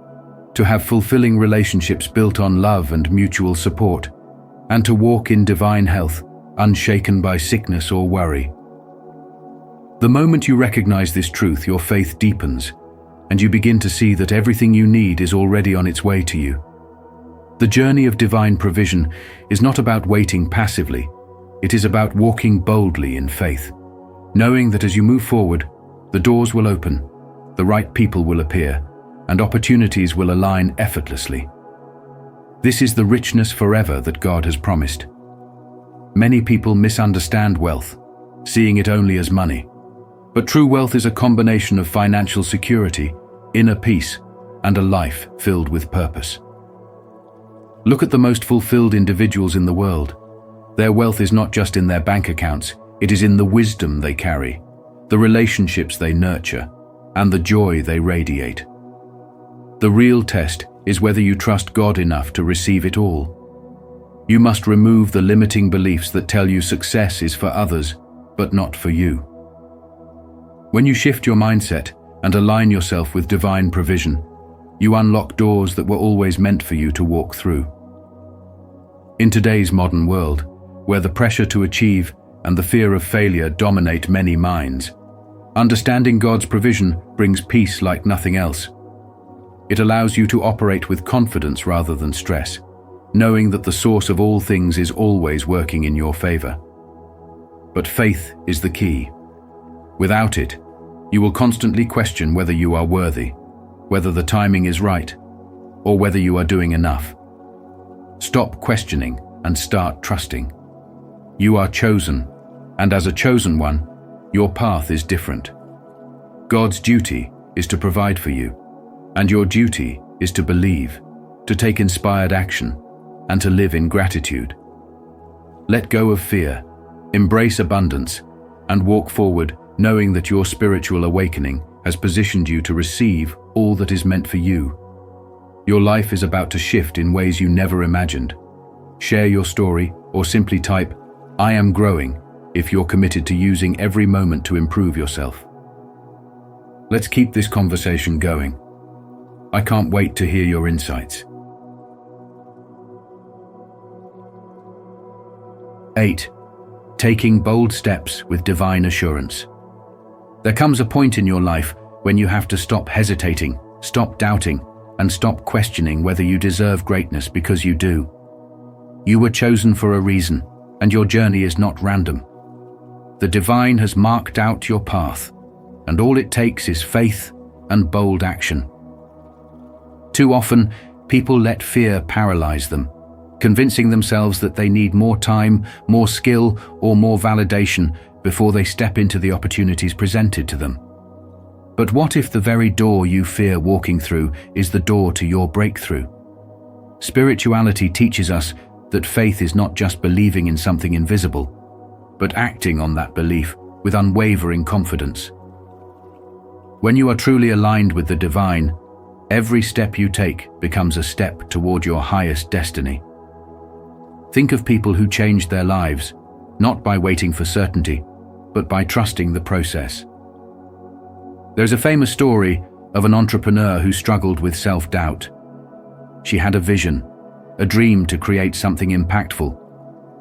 to have fulfilling relationships built on love and mutual support, and to walk in divine health, unshaken by sickness or worry. The moment you recognize this truth, your faith deepens, and you begin to see that everything you need is already on its way to you. The journey of divine provision is not about waiting passively. It is about walking boldly in faith, knowing that as you move forward, the doors will open, the right people will appear, and opportunities will align effortlessly. This is the richness forever that God has promised. Many people misunderstand wealth. seeing it only as money. But true wealth is a combination of financial security, inner peace, and a life filled with purpose. Look at the most fulfilled individuals in the world. Their wealth is not just in their bank accounts, it is in the wisdom they carry, the relationships they nurture, and the joy they radiate. The real test is whether you trust God enough to receive it all. You must remove the limiting beliefs that tell you success is for others, but not for you. When you shift your mindset and align yourself with divine provision, you unlock doors that were always meant for you to walk through. In today's modern world, where the pressure to achieve and the fear of failure dominate many minds, understanding God's provision brings peace like nothing else. It allows you to operate with confidence rather than stress, knowing that the source of all things is always working in your favor. But faith is the key. Without it, you will constantly question whether you are worthy, whether the timing is right, or whether you are doing enough. Stop questioning and start trusting. You are chosen, and as a chosen one, your path is different. God's duty is to provide for you, and your duty is to believe, to take inspired action, and to live in gratitude. Let go of fear, embrace abundance, and walk forward knowing that your spiritual awakening has positioned you to receive all that is meant for you. Your life is about to shift in ways you never imagined. Share your story or simply type, "I am growing," if you're committed to using every moment to improve yourself. Let's keep this conversation going. I can't wait to hear your insights. 8. Taking bold steps with divine assurance. There comes a point in your life when you have to stop hesitating, stop doubting, and stop questioning whether you deserve greatness, because you do. You were chosen for a reason, and your journey is not random. The divine has marked out your path, and all it takes is faith and bold action. Too often, people let fear paralyze them, convincing themselves that they need more time, more skill, or more validation before they step into the opportunities presented to them. But what if the very door you fear walking through is the door to your breakthrough? Spirituality teaches us that faith is not just believing in something invisible, but acting on that belief with unwavering confidence. When you are truly aligned with the divine, every step you take becomes a step toward your highest destiny. Think of people who changed their lives, not by waiting for certainty, but by trusting the process. There's a famous story of an entrepreneur who struggled with self-doubt. She had a vision, a dream to create something impactful,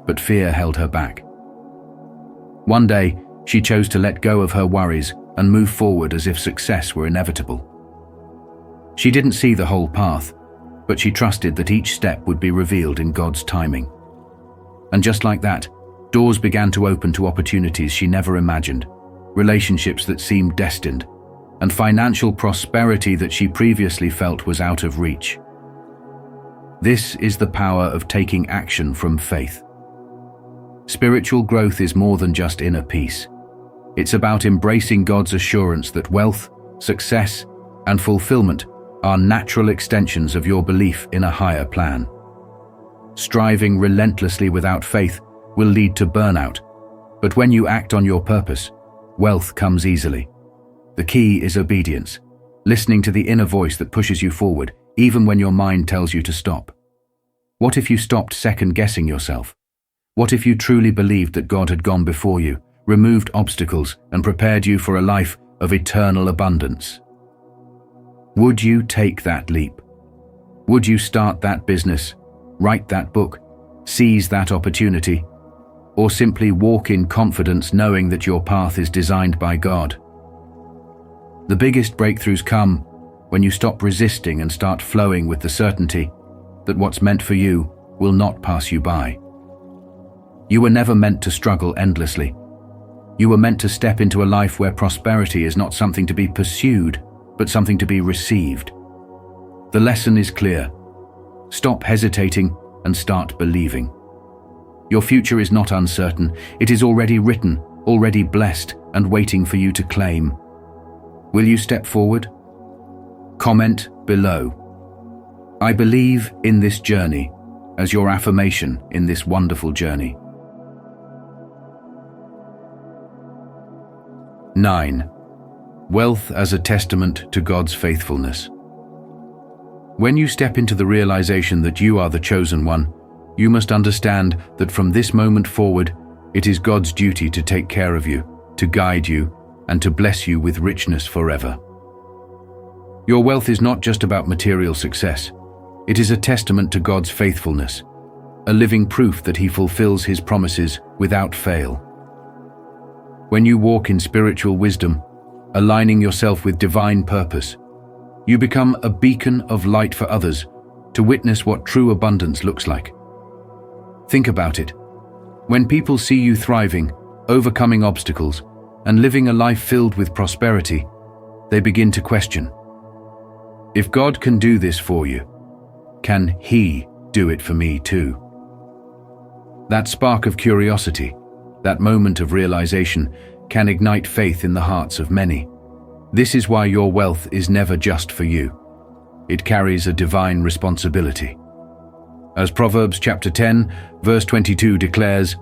but fear held her back. One day, she chose to let go of her worries and move forward as if success were inevitable. She didn't see the whole path, but she trusted that each step would be revealed in God's timing. And just like that, doors began to open to opportunities she never imagined, relationships that seemed destined, and financial prosperity that she previously felt was out of reach. This is the power of taking action from faith. Spiritual growth is more than just inner peace. It's about embracing God's assurance that wealth, success, and fulfillment are natural extensions of your belief in a higher plan. Striving relentlessly without faith will lead to burnout, but when you act on your purpose, wealth comes easily. The key is obedience, listening to the inner voice that pushes you forward, even when your mind tells you to stop. What if you stopped second-guessing yourself? What if you truly believed that God had gone before you, removed obstacles, and prepared you for a life of eternal abundance? Would you take that leap? Would you start that business, write that book, seize that opportunity, or simply walk in confidence knowing that your path is designed by God? The biggest breakthroughs come when you stop resisting and start flowing with the certainty that what's meant for you will not pass you by. You were never meant to struggle endlessly. You were meant to step into a life where prosperity is not something to be pursued, but something to be received. The lesson is clear. Stop hesitating and start believing. Your future is not uncertain, it is already written, already blessed and waiting for you to claim. Will you step forward? Comment below. I believe in this journey as your affirmation in this wonderful journey. 9. Wealth as a testament to God's faithfulness. When you step into the realization that you are the chosen one, you must understand that from this moment forward, it is God's duty to take care of you, to guide you, and to bless you with richness forever. Your wealth is not just about material success. It is a testament to God's faithfulness, a living proof that He fulfills His promises without fail. When you walk in spiritual wisdom, aligning yourself with divine purpose, you become a beacon of light for others to witness what true abundance looks like. Think about it. When people see you thriving, overcoming obstacles, and living a life filled with prosperity, they begin to question, if God can do this for you, can He do it for me too? That spark of curiosity, that moment of realization, can ignite faith in the hearts of many. This is why your wealth is never just for you. It carries a divine responsibility. As Proverbs chapter 10, verse 22 declares,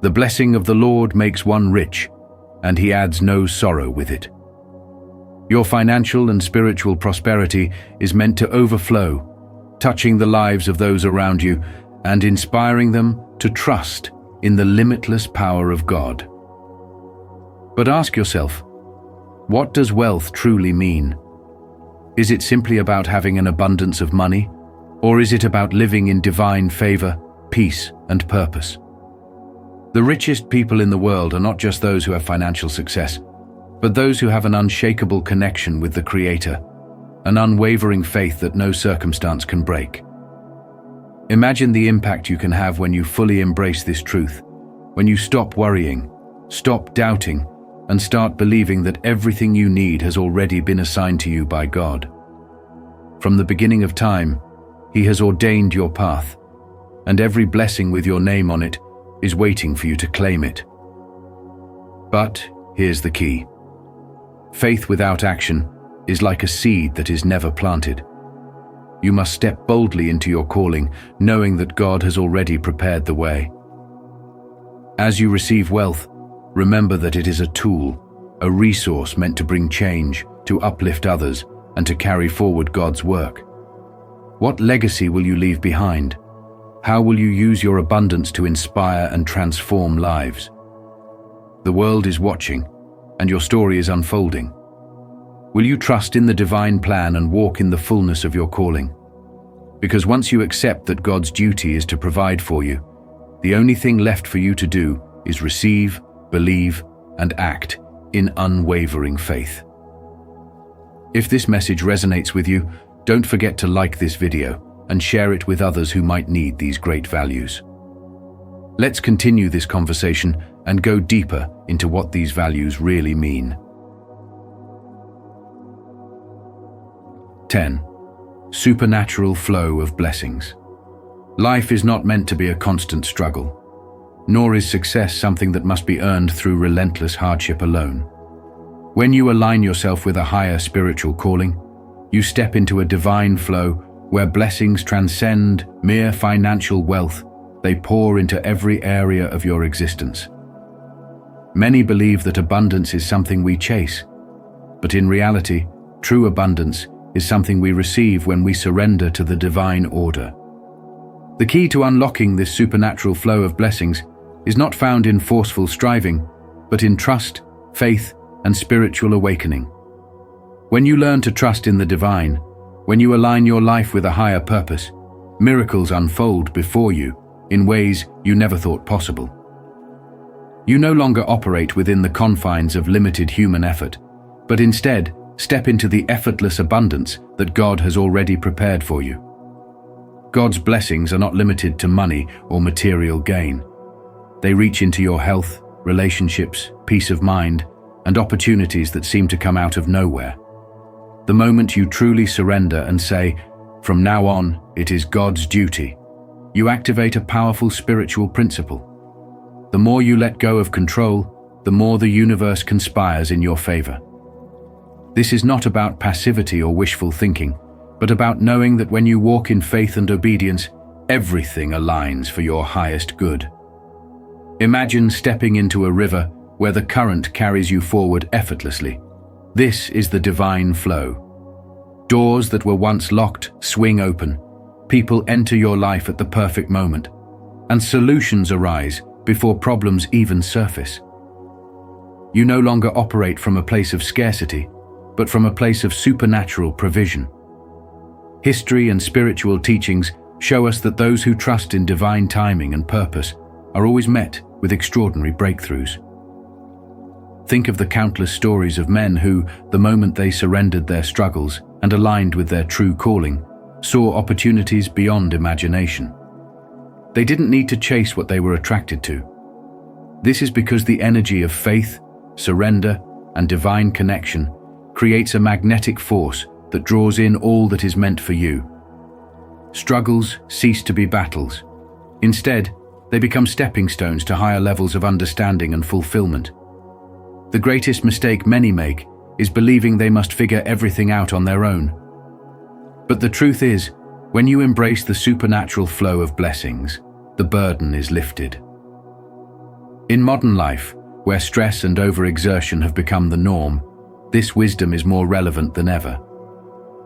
"The blessing of the Lord makes one rich, and He adds no sorrow with it." Your financial and spiritual prosperity is meant to overflow, touching the lives of those around you and inspiring them to trust in the limitless power of God. But ask yourself, what does wealth truly mean? Is it simply about having an abundance of money, or is it about living in divine favor, peace, and purpose? The richest people in the world are not just those who have financial success, but those who have an unshakable connection with the Creator, an unwavering faith that no circumstance can break. Imagine the impact you can have when you fully embrace this truth, when you stop worrying, stop doubting, and start believing that everything you need has already been assigned to you by God. From the beginning of time, He has ordained your path, and every blessing with your name on it is waiting for you to claim it. But here's the key. Faith without action is like a seed that is never planted. You must step boldly into your calling, knowing that God has already prepared the way. As you receive wealth, remember that it is a tool, a resource meant to bring change, to uplift others, and to carry forward God's work. What legacy will you leave behind? How will you use your abundance to inspire and transform lives? The world is watching, and your story is unfolding. Will you trust in the divine plan and walk in the fullness of your calling? Because once you accept that God's duty is to provide for you, the only thing left for you to do is receive, believe, and act in unwavering faith. If this message resonates with you, don't forget to like this video and share it with others who might need these great values. Let's continue this conversation and go deeper into what these values really mean. 10. Supernatural flow of blessings. Life is not meant to be a constant struggle, nor is success something that must be earned through relentless hardship alone. When you align yourself with a higher spiritual calling, you step into a divine flow where blessings transcend mere financial wealth. They pour into every area of your existence. Many believe that abundance is something we chase, but in reality, true abundance is something we receive when we surrender to the divine order. The key to unlocking this supernatural flow of blessings is not found in forceful striving, but in trust, faith, and spiritual awakening. When you learn to trust in the divine, when you align your life with a higher purpose, miracles unfold before you in ways you never thought possible. You no longer operate within the confines of limited human effort, but instead step into the effortless abundance that God has already prepared for you. God's blessings are not limited to money or material gain. They reach into your health, relationships, peace of mind, and opportunities that seem to come out of nowhere. The moment you truly surrender and say, "From now on, it is God's duty," you activate a powerful spiritual principle. The more you let go of control, the more the universe conspires in your favor. This is not about passivity or wishful thinking, but about knowing that when you walk in faith and obedience, everything aligns for your highest good. Imagine stepping into a river where the current carries you forward effortlessly. This is the divine flow. Doors that were once locked swing open. People enter your life at the perfect moment, and solutions arise before problems even surface. You no longer operate from a place of scarcity, but from a place of supernatural provision. History and spiritual teachings show us that those who trust in divine timing and purpose are always met with extraordinary breakthroughs. Think of the countless stories of men who, the moment they surrendered their struggles and aligned with their true calling, saw opportunities beyond imagination. They didn't need to chase what they were attracted to. This is because the energy of faith, surrender, and divine connection creates a magnetic force that draws in all that is meant for you. Struggles cease to be battles. Instead, they become stepping stones to higher levels of understanding and fulfillment. The greatest mistake many make is believing they must figure everything out on their own. But the truth is, when you embrace the supernatural flow of blessings, the burden is lifted. In modern life, where stress and overexertion have become the norm, this wisdom is more relevant than ever.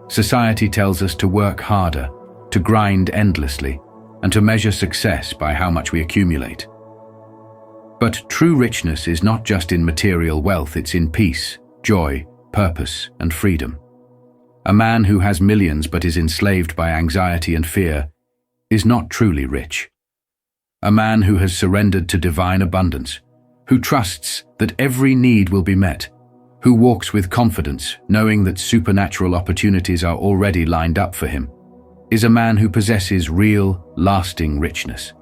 Society tells us to work harder, to grind endlessly, and to measure success by how much we accumulate. But true richness is not just in material wealth, it's in peace, joy, purpose, and freedom. A man who has millions but is enslaved by anxiety and fear is not truly rich. A man who has surrendered to divine abundance, who trusts that every need will be met, who walks with confidence, knowing that supernatural opportunities are already lined up for him, is a man who possesses real, lasting richness.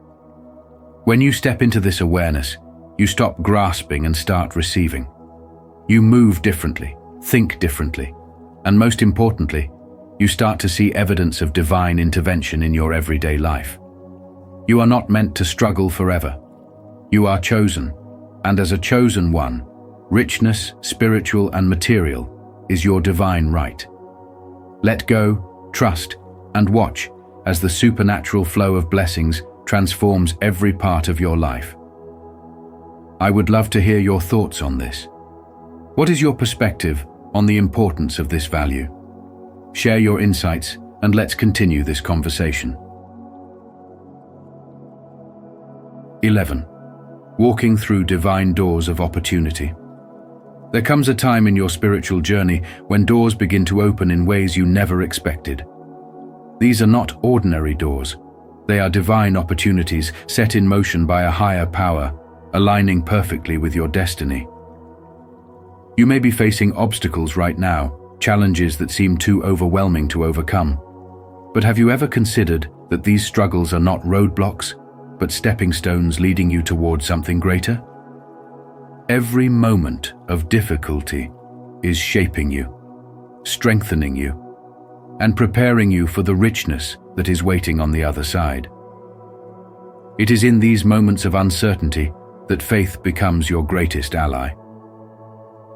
When you step into this awareness, you stop grasping and start receiving. You move differently, think differently, and most importantly, you start to see evidence of divine intervention in your everyday life. You are not meant to struggle forever. You are chosen, and as a chosen one, richness, spiritual and material, is your divine right. Let go, trust, and watch as the supernatural flow of blessings transforms every part of your life. I would love to hear your thoughts on this. What is your perspective on the importance of this value? Share your insights and let's continue this conversation. 11. Walking through divine doors of opportunity. There comes a time in your spiritual journey when doors begin to open in ways you never expected. These are not ordinary doors. They are divine opportunities set in motion by a higher power, aligning perfectly with your destiny. You may be facing obstacles right now, challenges that seem too overwhelming to overcome. But have you ever considered that these struggles are not roadblocks, but stepping stones leading you towards something greater? Every moment of difficulty is shaping you, strengthening you, and preparing you for the richness that is waiting on the other side. It is in these moments of uncertainty that faith becomes your greatest ally.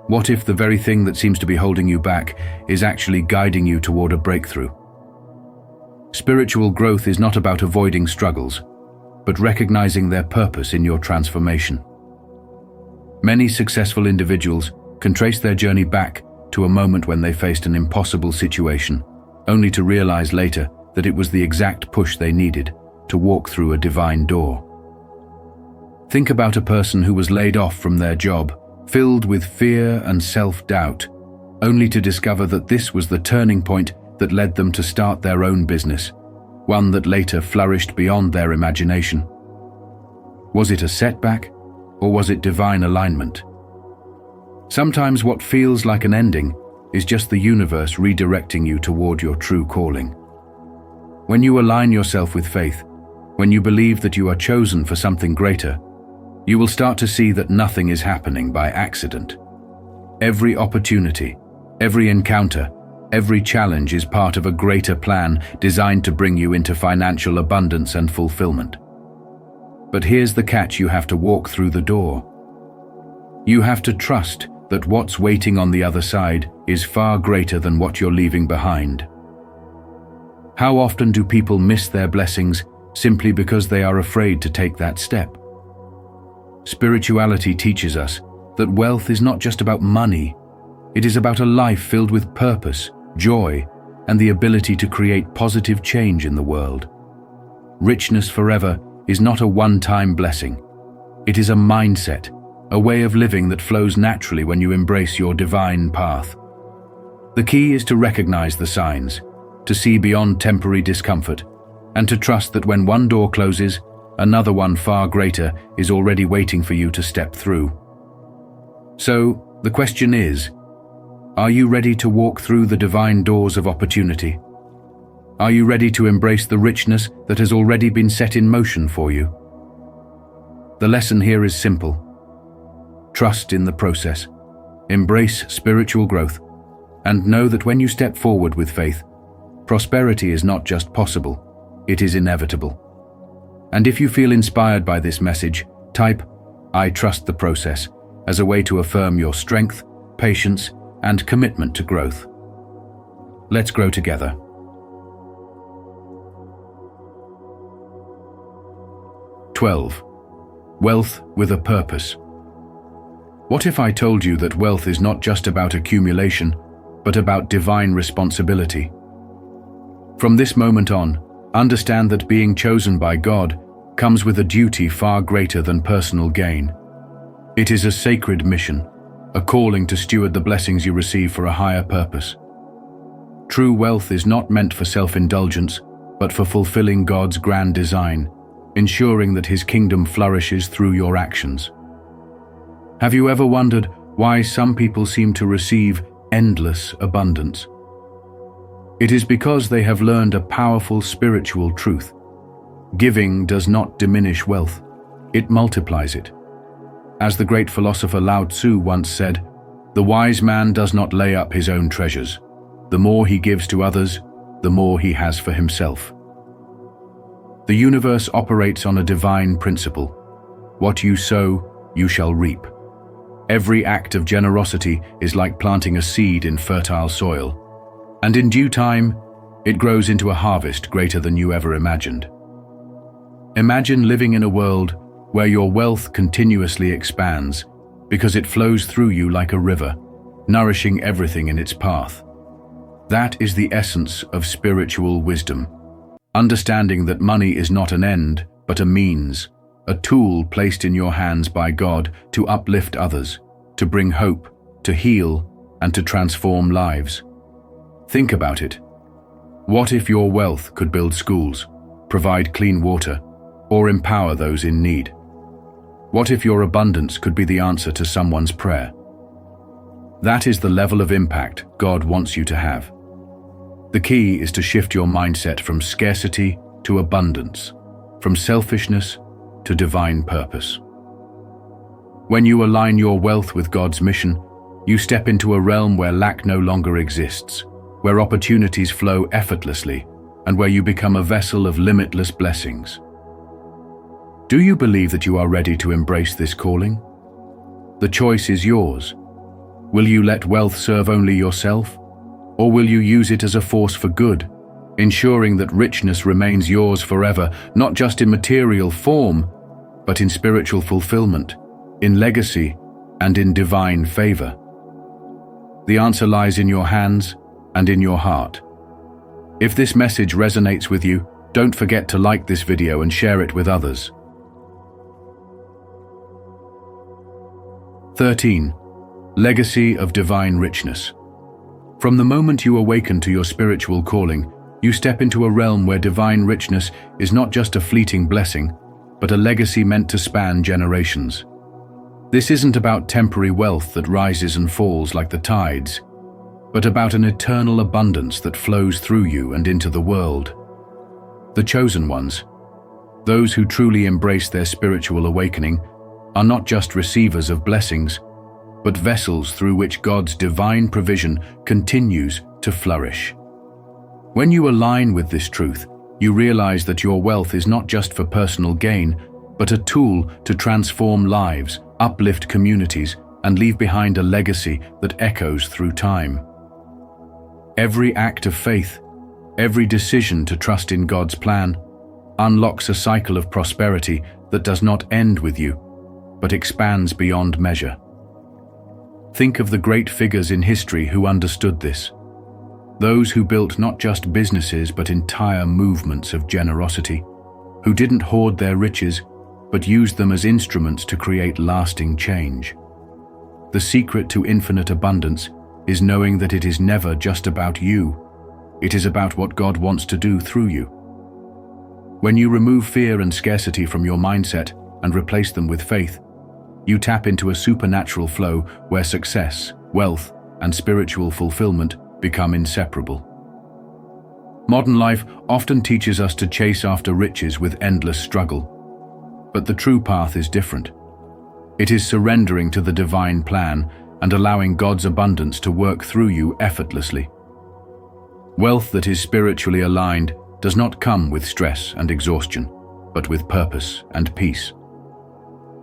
What if the very thing that seems to be holding you back is actually guiding you toward a breakthrough? Spiritual growth is not about avoiding struggles, but recognizing their purpose in your transformation. Many successful individuals can trace their journey back to a moment when they faced an impossible situation, only to realize later that it was the exact push they needed to walk through a divine door. Think about a person who was laid off from their job, filled with fear and self-doubt, only to discover that this was the turning point that led them to start their own business, one that later flourished beyond their imagination. Was it a setback, or was it divine alignment? Sometimes what feels like an ending is just the universe redirecting you toward your true calling. When you align yourself with faith, when you believe that you are chosen for something greater, you will start to see that nothing is happening by accident. Every opportunity, every encounter, every challenge is part of a greater plan designed to bring you into financial abundance and fulfillment. But here's the catch: you have to walk through the door. You have to trust that what's waiting on the other side is far greater than what you're leaving behind. How often do people miss their blessings simply because they are afraid to take that step? Spirituality teaches us that wealth is not just about money. It is about a life filled with purpose, joy, and the ability to create positive change in the world. Richness forever is not a one-time blessing. It is a mindset, a way of living that flows naturally when you embrace your divine path. The key is to recognize the signs, to see beyond temporary discomfort, and to trust that when one door closes, another one far greater is already waiting for you to step through. So, the question is, are you ready to walk through the divine doors of opportunity? Are you ready to embrace the richness that has already been set in motion for you? The lesson here is simple. Trust in the process, embrace spiritual growth, and know that when you step forward with faith, prosperity is not just possible, it is inevitable. And if you feel inspired by this message, type "I trust the process" as a way to affirm your strength, patience, and commitment to growth. Let's grow together. 12. Wealth with a purpose. What if I told you that wealth is not just about accumulation, but about divine responsibility? From this moment on, understand that being chosen by God comes with a duty far greater than personal gain. It is a sacred mission, a calling to steward the blessings you receive for a higher purpose. True wealth is not meant for self-indulgence, but for fulfilling God's grand design, ensuring that His kingdom flourishes through your actions. Have you ever wondered why some people seem to receive endless abundance? It is because they have learned a powerful spiritual truth. Giving does not diminish wealth, it multiplies it. As the great philosopher Lao Tzu once said, "The wise man does not lay up his own treasures. The more he gives to others, the more he has for himself." The universe operates on a divine principle. What you sow, you shall reap. Every act of generosity is like planting a seed in fertile soil, and in due time, it grows into a harvest greater than you ever imagined. Imagine living in a world where your wealth continuously expands because it flows through you like a river, nourishing everything in its path. That is the essence of spiritual wisdom. Understanding that money is not an end, but a means, a tool placed in your hands by God to uplift others, to bring hope, to heal, and to transform lives. Think about it. What if your wealth could build schools, provide clean water, or empower those in need? What if your abundance could be the answer to someone's prayer? That is the level of impact God wants you to have. The key is to shift your mindset from scarcity to abundance, from selfishness to divine purpose. When you align your wealth with God's mission, you step into a realm where lack no longer exists, where opportunities flow effortlessly, and where you become a vessel of limitless blessings. Do you believe that you are ready to embrace this calling? The choice is yours. Will you let wealth serve only yourself, or will you use it as a force for good, ensuring that richness remains yours forever, not just in material form, but in spiritual fulfillment, in legacy, and in divine favor? The answer lies in your hands and in your heart. If this message resonates with you, don't forget to like this video and share it with others. 13. Legacy of divine richness. From the moment you awaken to your spiritual calling, you step into a realm where divine richness is not just a fleeting blessing, but a legacy meant to span generations. This isn't about temporary wealth that rises and falls like the tides, but about an eternal abundance that flows through you and into the world. The chosen ones, those who truly embrace their spiritual awakening, are not just receivers of blessings, but vessels through which God's divine provision continues to flourish. When you align with this truth, you realize that your wealth is not just for personal gain, but a tool to transform lives, uplift communities, and leave behind a legacy that echoes through time. Every act of faith, every decision to trust in God's plan, unlocks a cycle of prosperity that does not end with you, but expands beyond measure. Think of the great figures in history who understood this. Those who built not just businesses but entire movements of generosity, who didn't hoard their riches but used them as instruments to create lasting change. The secret to infinite abundance is knowing that it is never just about you. It is about what God wants to do through you. When you remove fear and scarcity from your mindset and replace them with faith, you tap into a supernatural flow where success, wealth, and spiritual fulfillment become inseparable. Modern life often teaches us to chase after riches with endless struggle, but the true path is different. It is surrendering to the divine plan and allowing God's abundance to work through you effortlessly. Wealth that is spiritually aligned does not come with stress and exhaustion, but with purpose and peace.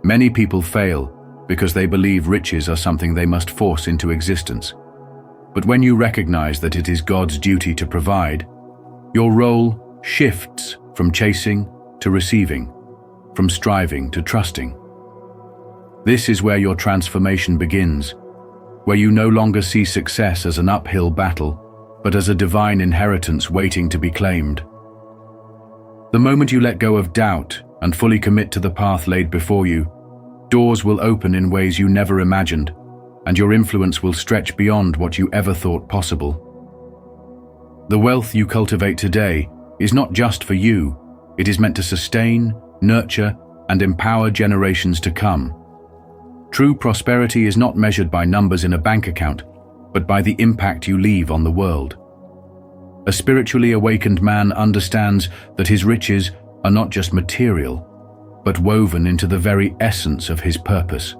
Many people fail because they believe riches are something they must force into existence. But when you recognize that it is God's duty to provide, your role shifts from chasing to receiving, from striving to trusting. This is where your transformation begins, where you no longer see success as an uphill battle, but as a divine inheritance waiting to be claimed. The moment you let go of doubt and fully commit to the path laid before you, doors will open in ways you never imagined, and your influence will stretch beyond what you ever thought possible. The wealth you cultivate today is not just for you, it is meant to sustain, nurture, and empower generations to come. True prosperity is not measured by numbers in a bank account, but by the impact you leave on the world. A spiritually awakened man understands that his riches are not just material, but woven into the very essence of his purpose.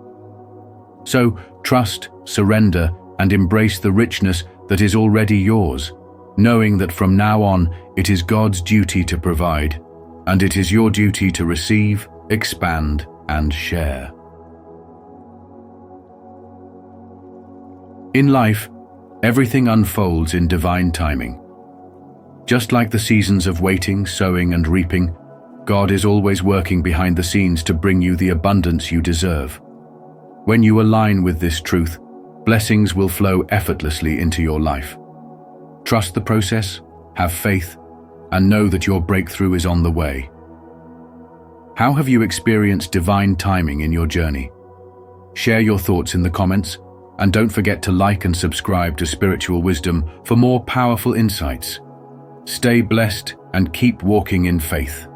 So, trust, surrender, and embrace the richness that is already yours, knowing that from now on it is God's duty to provide, and it is your duty to receive, expand, and share. In life, everything unfolds in divine timing. Just like the seasons of waiting, sowing, and reaping, God is always working behind the scenes to bring you the abundance you deserve. When you align with this truth, blessings will flow effortlessly into your life. Trust the process, have faith, and know that your breakthrough is on the way. How have you experienced divine timing in your journey? Share your thoughts in the comments, and don't forget to like and subscribe to Spiritual Wisdom for more powerful insights. Stay blessed and keep walking in faith.